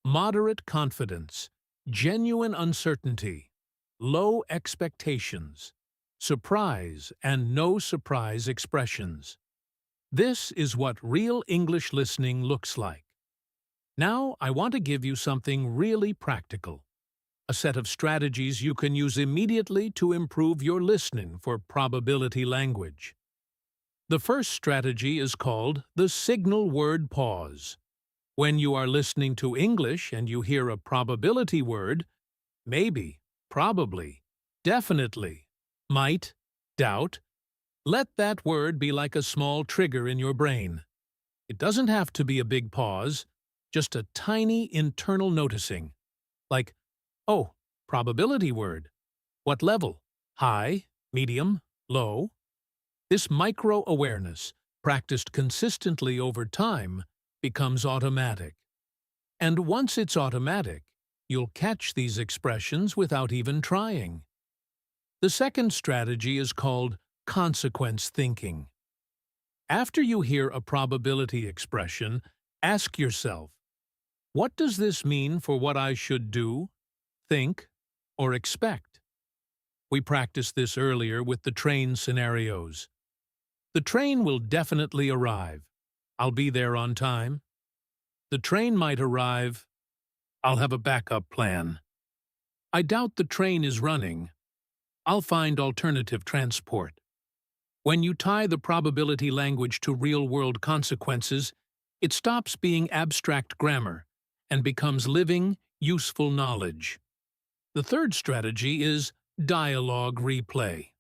moderate confidence, genuine uncertainty, low expectations, surprise and no surprise expressions. This is what real English listening looks like. Now, I want to give you something really practical. A set of strategies you can use immediately to improve your listening for probability language. The first strategy is called the signal word pause. When you are listening to English and you hear a probability word, maybe, probably, definitely, might, doubt, let that word be like a small trigger in your brain. It doesn't have to be a big pause, just a tiny internal noticing. Like, oh, probability word. What level? High, medium, low? This micro-awareness, practiced consistently over time, becomes automatic. And once it's automatic, you'll catch these expressions without even trying. The second strategy is called consequence thinking. After you hear a probability expression, ask yourself, what does this mean for what I should do, think, or expect? We practiced this earlier with the train scenarios. The train will definitely arrive. I'll be there on time. The train might arrive. I'll have a backup plan. I doubt the train is running. I'll find alternative transport. When you tie the probability language to real-world consequences, it stops being abstract grammar and becomes living, useful knowledge. The third strategy is dialogue replay.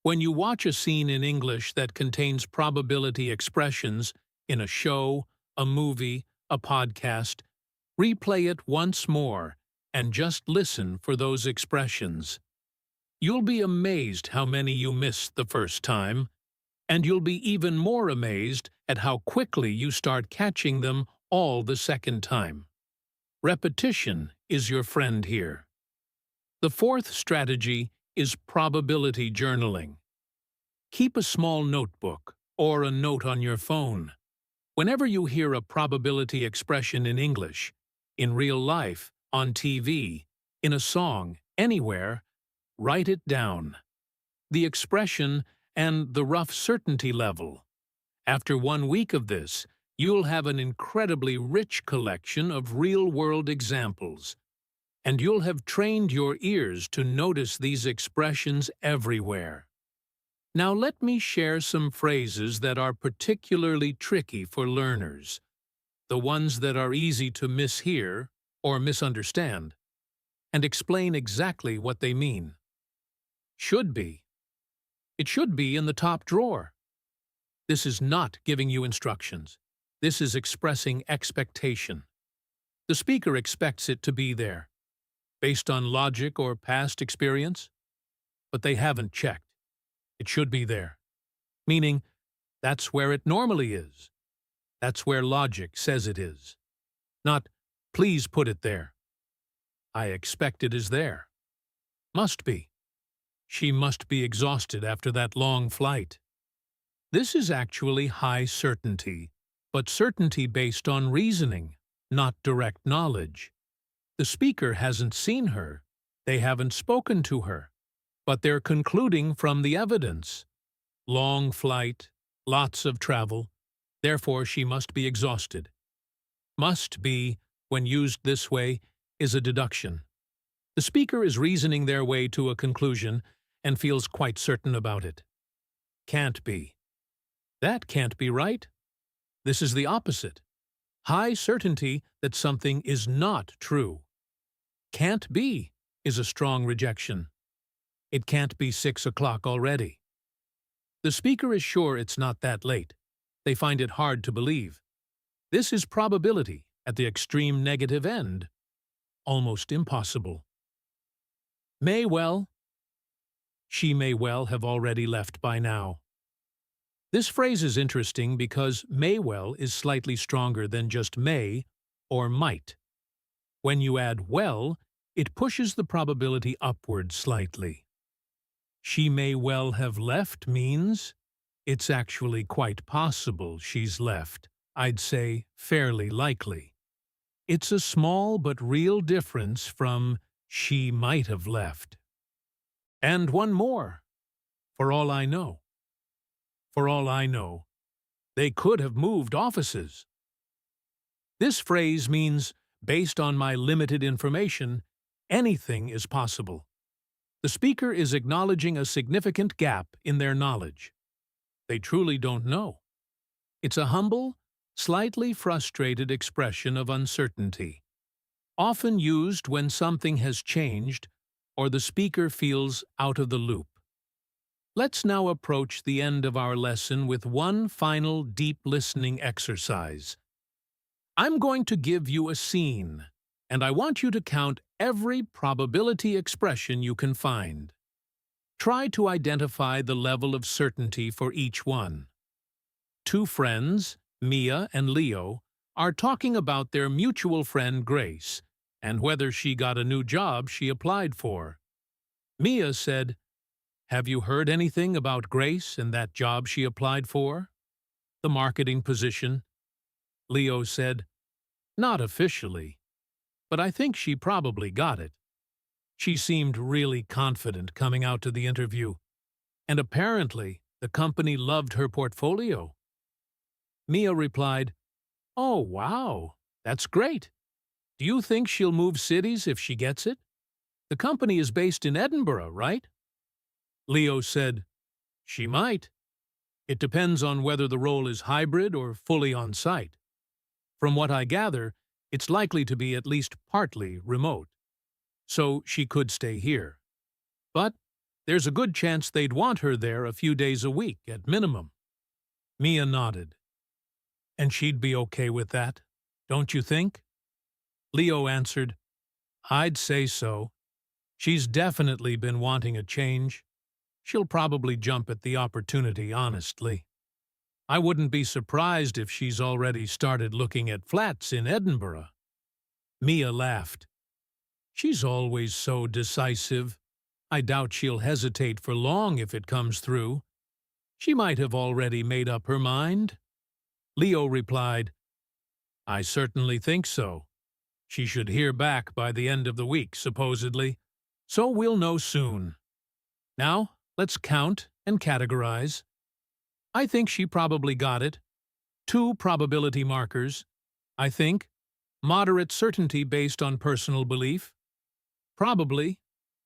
When you watch a scene in English that contains probability expressions in a show, a movie, a podcast, replay it once more and just listen for those expressions. You'll be amazed how many you missed the first time, and you'll be even more amazed at how quickly you start catching them all the second time. Repetition is your friend here. The fourth strategy is probability journaling. Keep a small notebook or a note on your phone. Whenever you hear a probability expression in English, in real life, on TV, in a song, anywhere, write it down. The expression and the rough certainty level. After 1 week of this, you'll have an incredibly rich collection of real-world examples, and you'll have trained your ears to notice these expressions everywhere. Now let me share some phrases that are particularly tricky for learners, the ones that are easy to mishear or misunderstand, and explain exactly what they mean. Should be. It should be in the top drawer. This is not giving you instructions. This is expressing expectation. The speaker expects it to be there, based on logic or past experience, but they haven't checked. It should be there. Meaning, that's where it normally is. That's where logic says it is. Not, please put it there. I expect it is there. Must be. She must be exhausted after that long flight. This is actually high certainty, but certainty based on reasoning, not direct knowledge. The speaker hasn't seen her, they haven't spoken to her, but they're concluding from the evidence. Long flight, lots of travel, therefore she must be exhausted. Must be, when used this way, is a deduction. The speaker is reasoning their way to a conclusion and feels quite certain about it. Can't be. That can't be right. This is the opposite. High certainty that something is not true. Can't be is a strong rejection. It can't be 6 o'clock already. The speaker is sure it's not that late. They find it hard to believe. This is probability at the extreme negative end. Almost impossible. May well. She may well have already left by now. This phrase is interesting because may well is slightly stronger than just may or might. When you add well, it pushes the probability upward slightly. She may well have left means it's actually quite possible she's left. I'd say fairly likely. It's a small but real difference from she might have left. And one more. For all I know. For all I know, they could have moved offices. This phrase means, based on my limited information, anything is possible. The speaker is acknowledging a significant gap in their knowledge. They truly don't know. It's a humble, slightly frustrated expression of uncertainty, often used when something has changed or the speaker feels out of the loop. Let's now approach the end of our lesson with one final deep listening exercise. I'm going to give you a scene, and I want you to count every probability expression you can find. Try to identify the level of certainty for each one. Two friends, Mia and Leo, are talking about their mutual friend Grace and whether she got a new job she applied for. Mia said, "Have you heard anything about Grace and that job she applied for? The marketing position?" Leo said, "Not officially, but I think she probably got it. She seemed really confident coming out to the interview, and apparently the company loved her portfolio." Mia replied, "Oh, wow, that's great. Do you think she'll move cities if she gets it? The company is based in Edinburgh, right?" Leo said, "She might. It depends on whether the role is hybrid or fully on-site. From what I gather, it's likely to be at least partly remote. So she could stay here. But there's a good chance they'd want her there a few days a week at minimum." Mia nodded. "And she'd be okay with that, don't you think?" Leo answered, "I'd say so. She's definitely been wanting a change. She'll probably jump at the opportunity, honestly. I wouldn't be surprised if she's already started looking at flats in Edinburgh." Mia laughed. "She's always so decisive. I doubt she'll hesitate for long if it comes through. She might have already made up her mind." Leo replied, "I certainly think so. She should hear back by the end of the week, supposedly, so we'll know soon. Now, let's count and categorize. I think she probably got it. 2 probability markers. I think. Moderate certainty based on personal belief. Probably.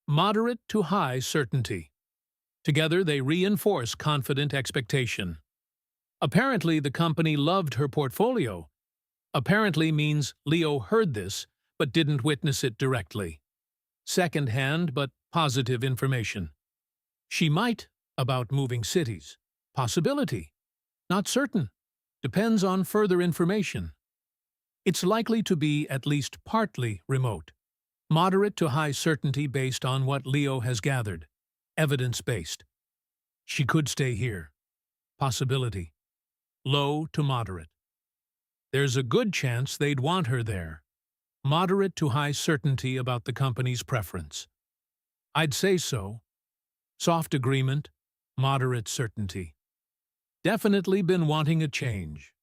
Moderate to high certainty. Together they reinforce confident expectation. Apparently the company loved her portfolio. Apparently means Leo heard this, but didn't witness it directly. Second-hand, but positive information. She might, about moving cities. Possibility. Not certain. Depends on further information. It's likely to be at least partly remote. Moderate to high certainty based on what Leo has gathered. Evidence-based. She could stay here. Possibility. Low to moderate. There's a good chance they'd want her there. Moderate to high certainty about the company's preference. I'd say so. Soft agreement, moderate certainty. Definitely been wanting a change.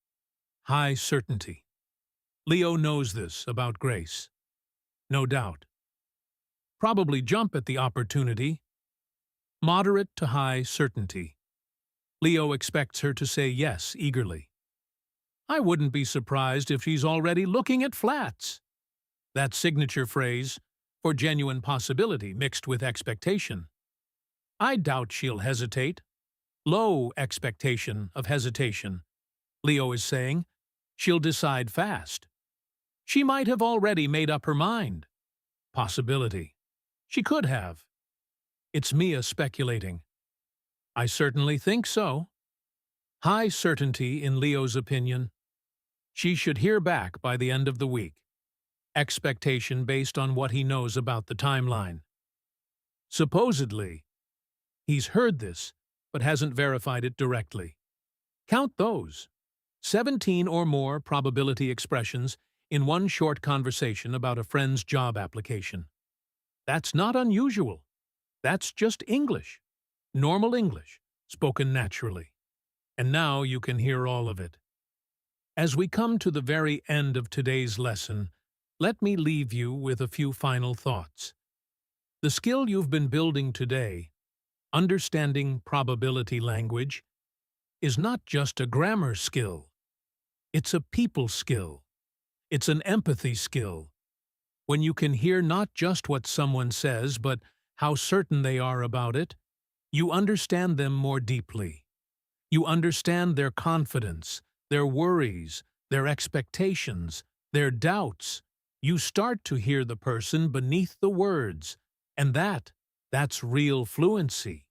High certainty. Leo knows this about Grace. No doubt. Probably jump at the opportunity. Moderate to high certainty. Leo expects her to say yes eagerly. I wouldn't be surprised if she's already looking at flats. That signature phrase, for genuine possibility mixed with expectation. I doubt she'll hesitate. Low expectation of hesitation. Leo is saying she'll decide fast. She might have already made up her mind. Possibility. She could have. It's Mia speculating. I certainly think so. High certainty in Leo's opinion. She should hear back by the end of the week. Expectation based on what he knows about the timeline. Supposedly. He's heard this, but hasn't verified it directly. Count those. 17 or more probability expressions in one short conversation about a friend's job application. That's not unusual. That's just English. Normal English, spoken naturally. And now you can hear all of it. As we come to the very end of today's lesson, let me leave you with a few final thoughts. The skill you've been building today, understanding probability language, is not just a grammar skill. It's a people skill. It's an empathy skill. When you can hear not just what someone says, but how certain they are about it, you understand them more deeply. You understand their confidence, their worries, their expectations, their doubts. You start to hear the person beneath the words, and that's real fluency.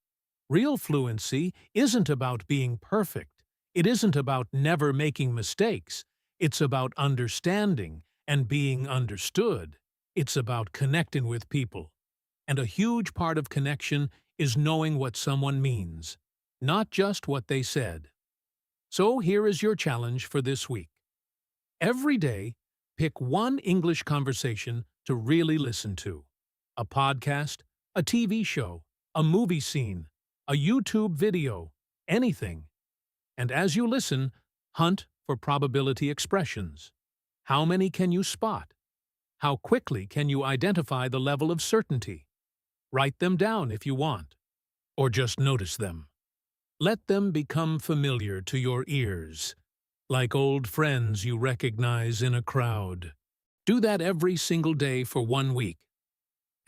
Real fluency isn't about being perfect. It isn't about never making mistakes. It's about understanding and being understood. It's about connecting with people. And a huge part of connection is knowing what someone means, not just what they said. So here is your challenge for this week. Every day, pick one English conversation to really listen to. A podcast, a TV show, a movie scene, a YouTube video, anything. And as you listen, hunt for probability expressions. How many can you spot? How quickly can you identify the level of certainty? Write them down if you want, or just notice them. Let them become familiar to your ears, like old friends you recognize in a crowd. Do that every single day for 1 week.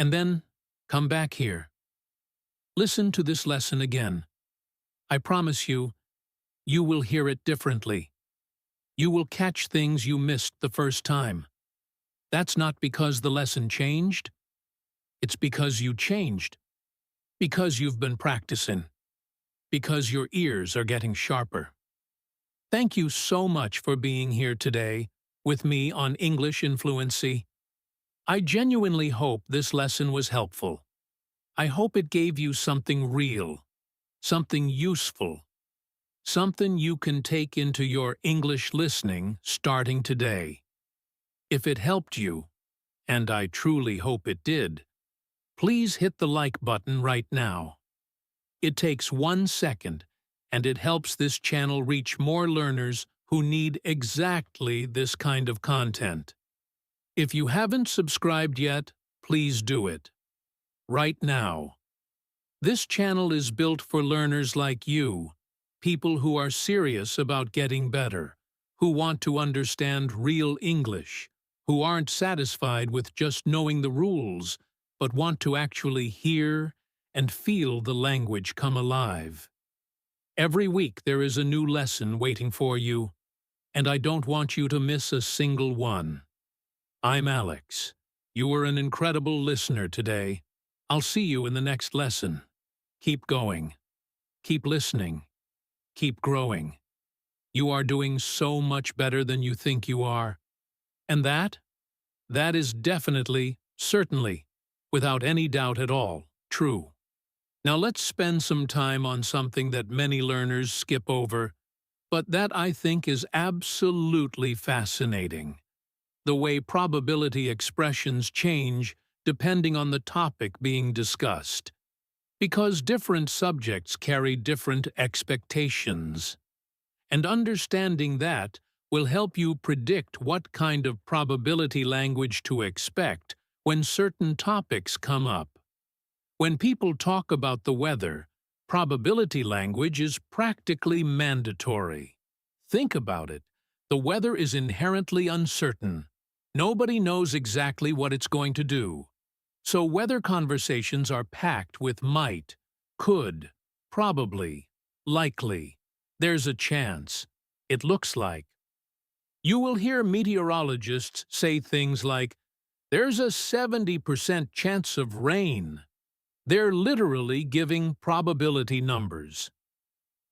And then, come back here. Listen to this lesson again. I promise you, you will hear it differently. You will catch things you missed the first time. That's not because the lesson changed. It's because you changed. Because you've been practicing. Because your ears are getting sharper. Thank you so much for being here today with me on English in Fluency. I genuinely hope this lesson was helpful. I hope it gave you something real, something useful, something you can take into your English listening starting today. If it helped you, and I truly hope it did, please hit the like button right now. It takes 1 second, and it helps this channel reach more learners who need exactly this kind of content. If you haven't subscribed yet, please do it. Right now. This channel is built for learners like you, people who are serious about getting better, who want to understand real English, who aren't satisfied with just knowing the rules, but want to actually hear and feel the language come alive. Every week there is a new lesson waiting for you, and I don't want you to miss a single one. I'm Alex. You were an incredible listener today. I'll see you in the next lesson. Keep going. Keep listening. Keep growing. You are doing so much better than you think you are. And that is definitely, certainly, without any doubt at all, true. Now let's spend some time on something that many learners skip over, but that I think is absolutely fascinating: the way probability expressions change depending on the topic being discussed, because different subjects carry different expectations. And understanding that will help you predict what kind of probability language to expect when certain topics come up. When people talk about the weather, probability language is practically mandatory. Think about it. The weather is inherently uncertain. Nobody knows exactly what it's going to do. So weather conversations are packed with might, could, probably, likely, there's a chance, it looks like. You will hear meteorologists say things like, there's a 70% chance of rain. They're literally giving probability numbers.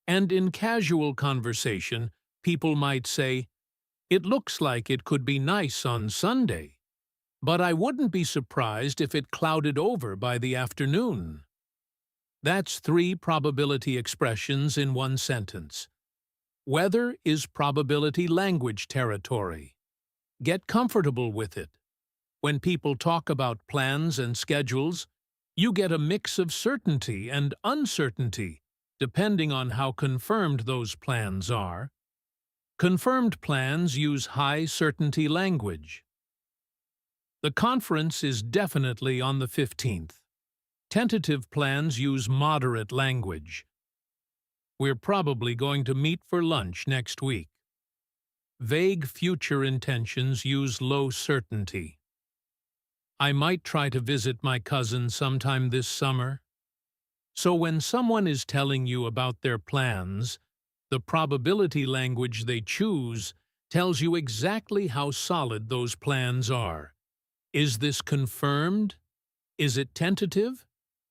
And in casual conversation, people might say, it looks like it could be nice on Sunday, but I wouldn't be surprised if it clouded over by the afternoon. That's 3 probability expressions in one sentence. Weather is probability language territory. Get comfortable with it. When people talk about plans and schedules, you get a mix of certainty and uncertainty, depending on how confirmed those plans are. Confirmed plans use high certainty language. The conference is definitely on the 15th. Tentative plans use moderate language. We're probably going to meet for lunch next week. Vague future intentions use low certainty. I might try to visit my cousin sometime this summer. So when someone is telling you about their plans, the probability language they choose tells you exactly how solid those plans are. Is this confirmed? Is it tentative?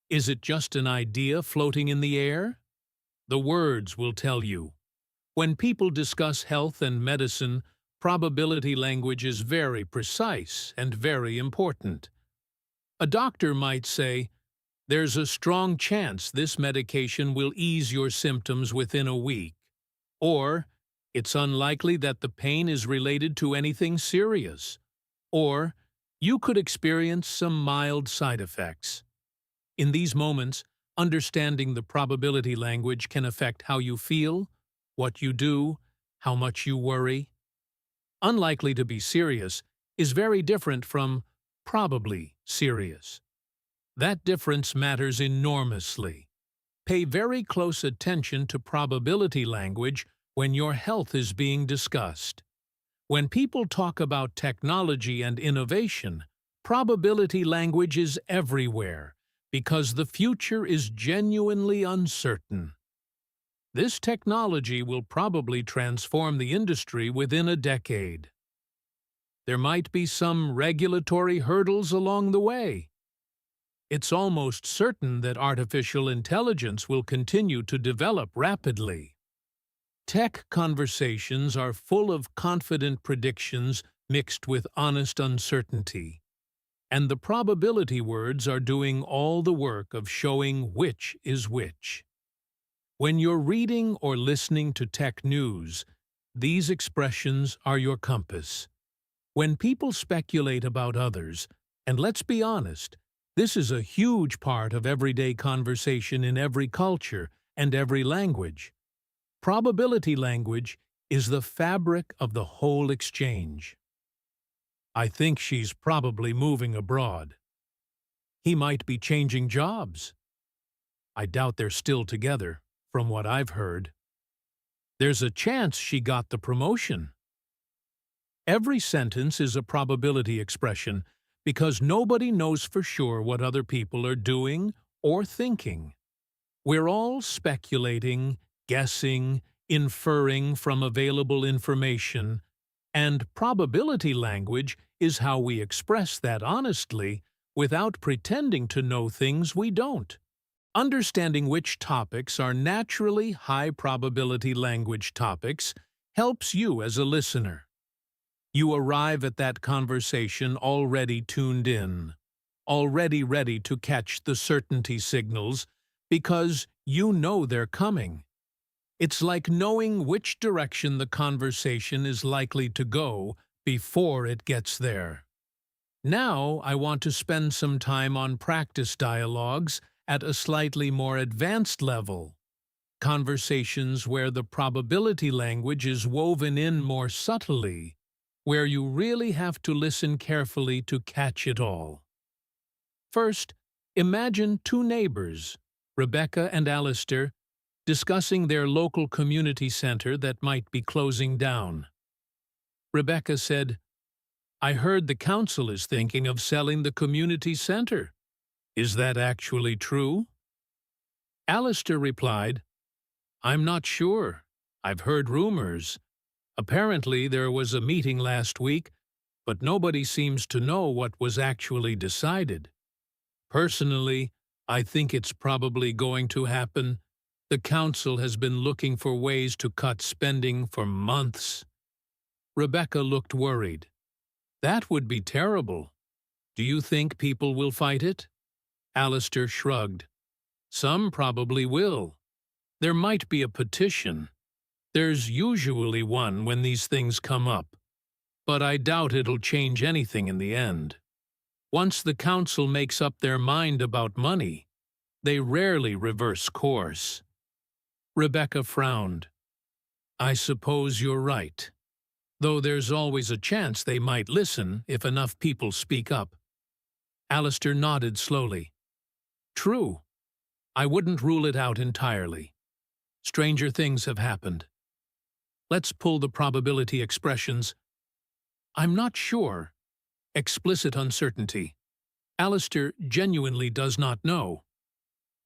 Is it just an idea floating in the air? The words will tell you. When people discuss health and medicine, probability language is very precise and very important. A doctor might say, there's a strong chance this medication will ease your symptoms within a week. Or, it's unlikely that the pain is related to anything serious. Or, you could experience some mild side effects. In these moments, understanding the probability language can affect how you feel, what you do, how much you worry. Unlikely to be serious is very different from probably serious. That difference matters enormously. Pay very close attention to probability language when your health is being discussed. When people talk about technology and innovation, probability language is everywhere because the future is genuinely uncertain. This technology will probably transform the industry within a decade. There might be some regulatory hurdles along the way. It's almost certain that artificial intelligence will continue to develop rapidly. Tech conversations are full of confident predictions mixed with honest uncertainty. And the probability words are doing all the work of showing which is which. When you're reading or listening to tech news, these expressions are your compass. When people speculate about others, and let's be honest, this is a huge part of everyday conversation in every culture and every language. Probability language is the fabric of the whole exchange. I think she's probably moving abroad. He might be changing jobs. I doubt they're still together, from what I've heard. There's a chance she got the promotion. Every sentence is a probability expression because nobody knows for sure what other people are doing or thinking. We're all speculating, guessing, inferring from available information, and probability language is how we express that honestly without pretending to know things we don't. Understanding which topics are naturally high-probability language topics helps you as a listener. You arrive at that conversation already tuned in, already ready to catch the certainty signals, because you know they're coming. It's like knowing which direction the conversation is likely to go before it gets there. Now I want to spend some time on practice dialogues at a slightly more advanced level. Conversations where the probability language is woven in more subtly, where you really have to listen carefully to catch it all. First, imagine two neighbors, Rebecca and Alistair, discussing their local community center that might be closing down. Rebecca said, "I heard the council is thinking of selling the community center. Is that actually true?" Alistair replied, "I'm not sure. I've heard rumors. Apparently there was a meeting last week, but nobody seems to know what was actually decided. Personally, I think it's probably going to happen. The council has been looking for ways to cut spending for months." Rebecca looked worried. "That would be terrible. Do you think people will fight it?" Alistair shrugged. "Some probably will. There might be a petition. There's usually one when these things come up. But I doubt it'll change anything in the end. Once the council makes up their mind about money, they rarely reverse course." Rebecca frowned. "I suppose you're right. Though there's always a chance they might listen if enough people speak up." Alistair nodded slowly. "True. I wouldn't rule it out entirely. Stranger things have happened. Let's pull the probability expressions. I'm not sure. Explicit uncertainty. Alistair genuinely does not know.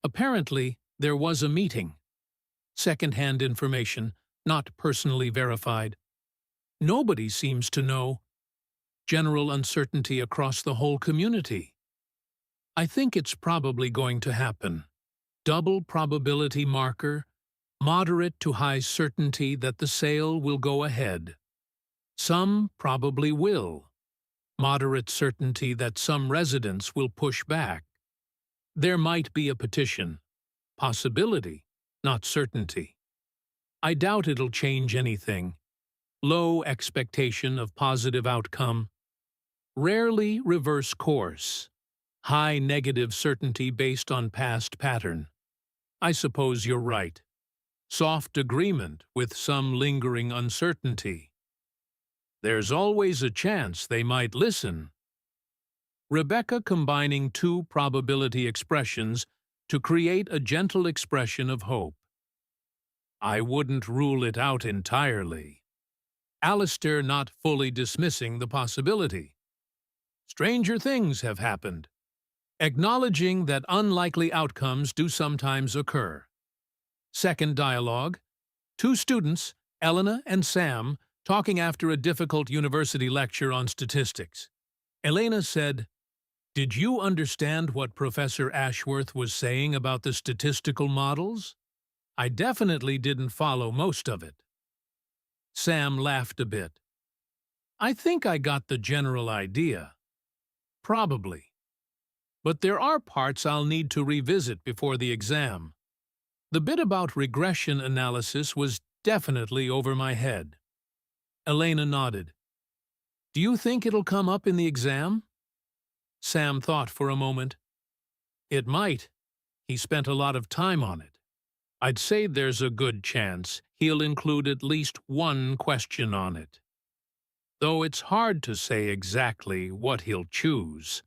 Apparently, there was a meeting. Second-hand information, not personally verified. Nobody seems to know. General uncertainty across the whole community. I think it's probably going to happen. Double probability marker, moderate to high certainty that the sale will go ahead. Some probably will. Moderate certainty that some residents will push back. There might be a petition. Possibility, not certainty. I doubt it'll change anything. Low expectation of positive outcome. Rarely reverse course. High negative certainty based on past pattern. I suppose you're right. Soft agreement with some lingering uncertainty. There's always a chance they might listen. Rebecca combining two probability expressions to create a gentle expression of hope. I wouldn't rule it out entirely. Alistair not fully dismissing the possibility. Stranger things have happened. Acknowledging that unlikely outcomes do sometimes occur. Second dialogue. Two students, Elena and Sam, talking after a difficult university lecture on statistics. Elena said, "Did you understand what Professor Ashworth was saying about the statistical models? I definitely didn't follow most of it." Sam laughed a bit. "I think I got the general idea. Probably. But there are parts I'll need to revisit before the exam. The bit about regression analysis was definitely over my head." Elena nodded. "Do you think it'll come up in the exam?" Sam thought for a moment. "It might. He spent a lot of time on it. I'd say there's a good chance he'll include at least one question on it. Though it's hard to say exactly what he'll choose."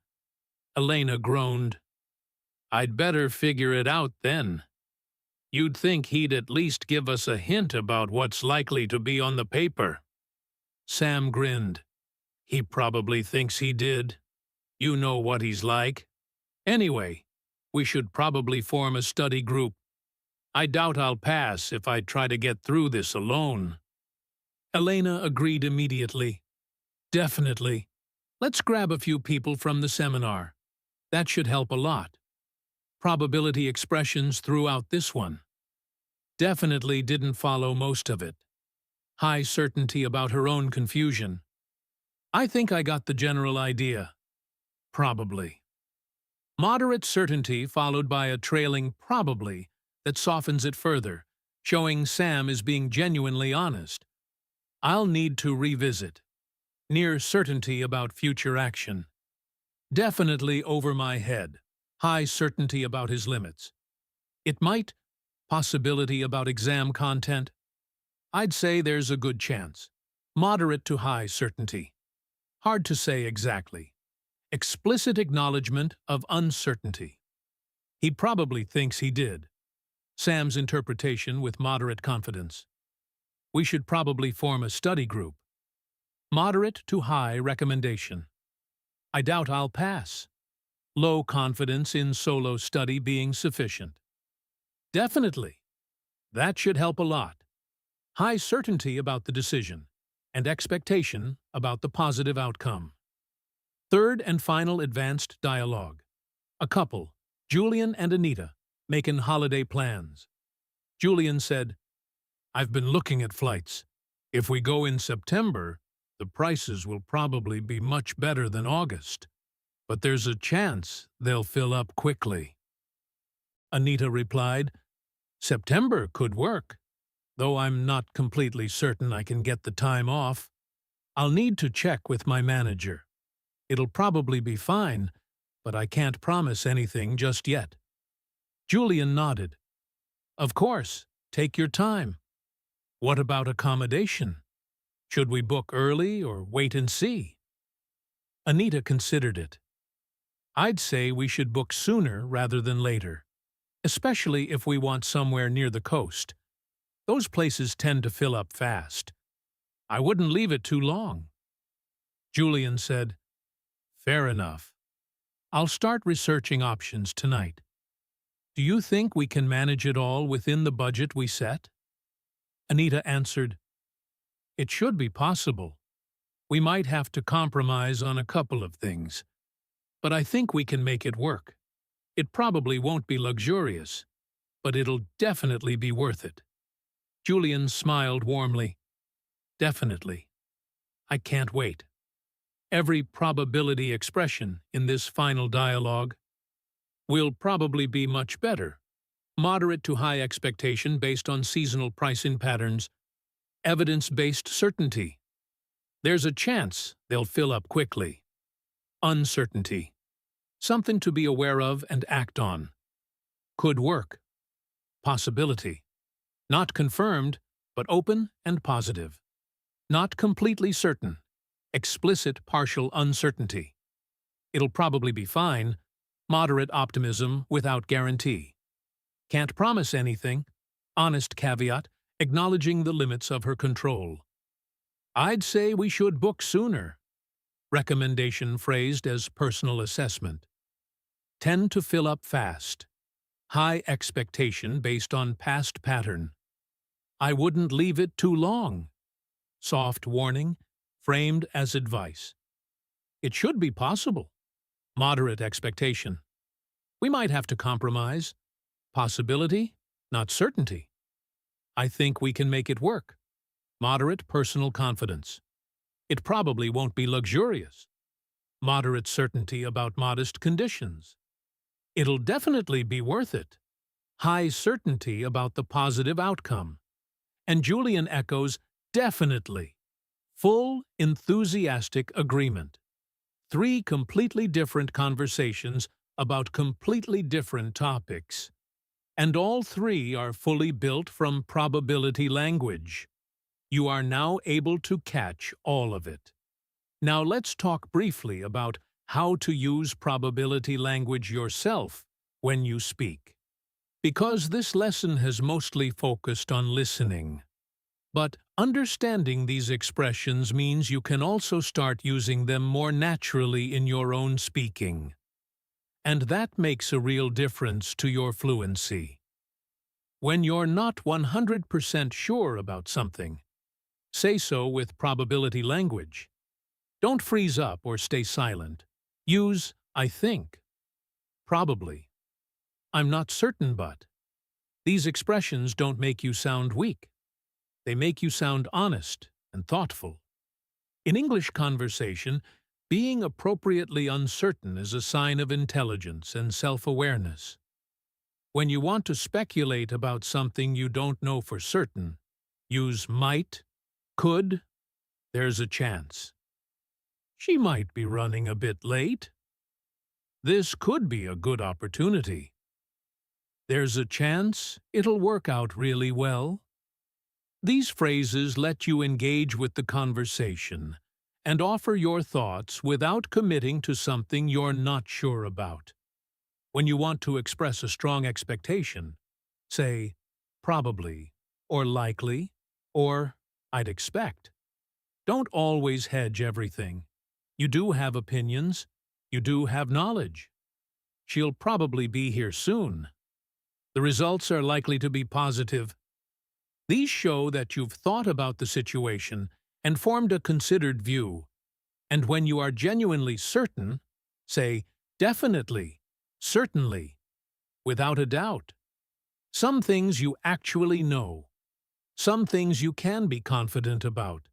Elena groaned. "I'd better figure it out then. You'd think he'd at least give us a hint about what's likely to be on the paper." Sam grinned. "He probably thinks he did. You know what he's like. Anyway, we should probably form a study group. I doubt I'll pass if I try to get through this alone." Elena agreed immediately. "Definitely. Let's grab a few people from the seminar. That should help a lot. Probability expressions throughout this one. Definitely didn't follow most of it. High certainty about her own confusion. I think I got the general idea. Probably. Moderate certainty followed by a trailing probably that softens it further, showing Sam is being genuinely honest. I'll need to revisit. Near certainty about future action. Definitely over my head. High certainty about his limits. It might. Possibility about exam content. I'd say there's a good chance. Moderate to high certainty. Hard to say exactly. Explicit acknowledgement of uncertainty. He probably thinks he did. Sam's interpretation with moderate confidence. We should probably form a study group. Moderate to high recommendation. I doubt I'll pass. Low confidence in solo study being sufficient. Definitely. That should help a lot. High certainty about the decision, and expectation about the positive outcome. Third and final advanced dialogue. A couple, Julian and Anita, making holiday plans. Julian said, I've been looking at flights. If we go in September, the prices will probably be much better than August, but there's a chance they'll fill up quickly. Anita replied, September could work, though I'm not completely certain I can get the time off. I'll need to check with my manager. It'll probably be fine, but I can't promise anything just yet. Julian nodded. Of course, take your time. What about accommodation? Should we book early or wait and see? Anita considered it. I'd say we should book sooner rather than later, especially if we want somewhere near the coast. Those places tend to fill up fast. I wouldn't leave it too long. Julian said, Fair enough. I'll start researching options tonight. Do you think we can manage it all within the budget we set? Anita answered, It should be possible. We might have to compromise on a couple of things, but I think we can make it work. It probably won't be luxurious, but it'll definitely be worth it. Julian smiled warmly. Definitely. I can't wait. Every probability expression in this final dialogue will probably be much better. Moderate to high expectation based on seasonal pricing patterns. Evidence-based certainty. There's a chance they'll fill up quickly. Uncertainty. Something to be aware of and act on. Could work. Possibility. Not confirmed, but open and positive. Not completely certain. Explicit partial uncertainty. It'll probably be fine. Moderate optimism without guarantee. Can't promise anything. Honest caveat, acknowledging the limits of her control. I'd say we should book sooner. Recommendation phrased as personal assessment. Tend to fill up fast. High expectation based on past pattern. I wouldn't leave it too long. Soft warning, framed as advice. It should be possible. Moderate expectation. We might have to compromise. Possibility, not certainty. I think we can make it work. Moderate personal confidence. It probably won't be luxurious. Moderate certainty about modest conditions. It'll definitely be worth it. High certainty about the positive outcome. And Julian echoes, definitely. Full, enthusiastic agreement. 3 completely different conversations about completely different topics. And all 3 are fully built from probability language. You are now able to catch all of it. Now let's talk briefly about how to use probability language yourself when you speak. Because this lesson has mostly focused on listening. But understanding these expressions means you can also start using them more naturally in your own speaking. And that makes a real difference to your fluency. When you're not 100% sure about something, say so with probability language. Don't freeze up or stay silent. Use I think, probably, I'm not certain but. These expressions don't make you sound weak. They make you sound honest and thoughtful. In English conversation, Being appropriately uncertain is a sign of intelligence and self-awareness. When you want to speculate about something you don't know for certain, use might, could, there's a chance. She might be running a bit late. This could be a good opportunity. There's a chance it'll work out really well. These phrases let you engage with the conversation and offer your thoughts without committing to something you're not sure about. When you want to express a strong expectation, say, probably, or likely, or I'd expect. Don't always hedge everything. You do have opinions. You do have knowledge. She'll probably be here soon. The results are likely to be positive. These show that you've thought about the situation and formed a considered view. And when you are genuinely certain, say, definitely, certainly, without a doubt. Some things you actually know. Some things you can be confident about.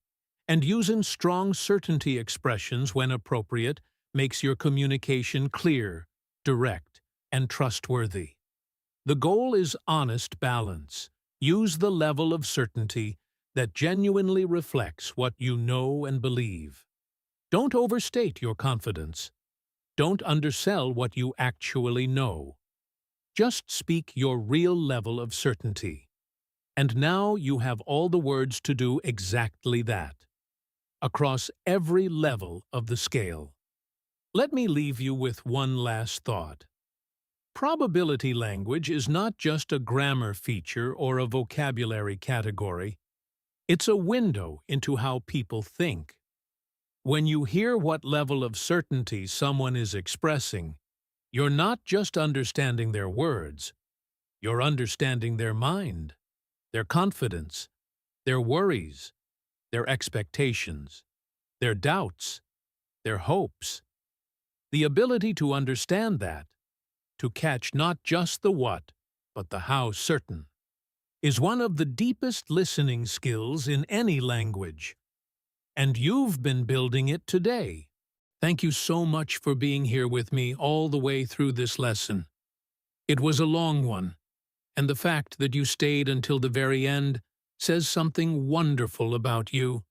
And using strong certainty expressions when appropriate makes your communication clear, direct, and trustworthy. The goal is honest balance. Use the level of certainty that genuinely reflects what you know and believe. Don't overstate your confidence. Don't undersell what you actually know. Just speak your real level of certainty. And now you have all the words to do exactly that, across every level of the scale. Let me leave you with one last thought. Probability language is not just a grammar feature or a vocabulary category. It's a window into how people think. When you hear what level of certainty someone is expressing, you're not just understanding their words, you're understanding their mind, their confidence, their worries, their expectations, their doubts, their hopes. The ability to understand that, to catch not just the what, but the how certain, is one of the deepest listening skills in any language. And you've been building it today. Thank you so much for being here with me all the way through this lesson. It was a long one, and the fact that you stayed until the very end says something wonderful about you.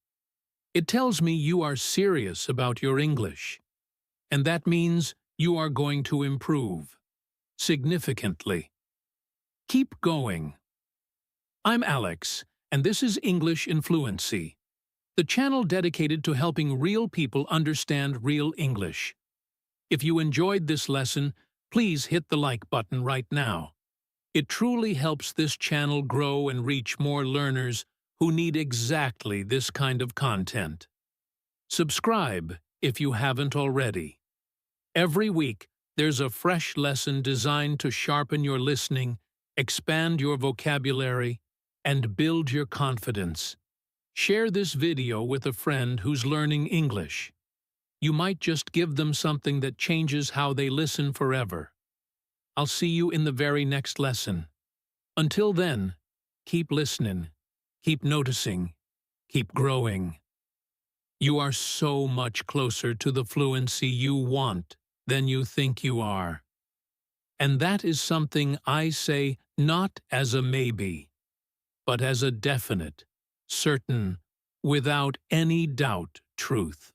It tells me you are serious about your English, and that means you are going to improve significantly. Keep going. I'm Alex, and this is English in Fluency, the channel dedicated to helping real people understand real English. If you enjoyed this lesson, please hit the like button right now. It truly helps this channel grow and reach more learners who need exactly this kind of content. Subscribe if you haven't already. Every week, there's a fresh lesson designed to sharpen your listening, expand your vocabulary, and build your confidence. Share this video with a friend who's learning English. You might just give them something that changes how they listen forever. I'll see you in the very next lesson. Until then, keep listening, keep noticing, keep growing. You are so much closer to the fluency you want than you think you are. And that is something I say not as a maybe, but as a definite, certain, without any doubt truth.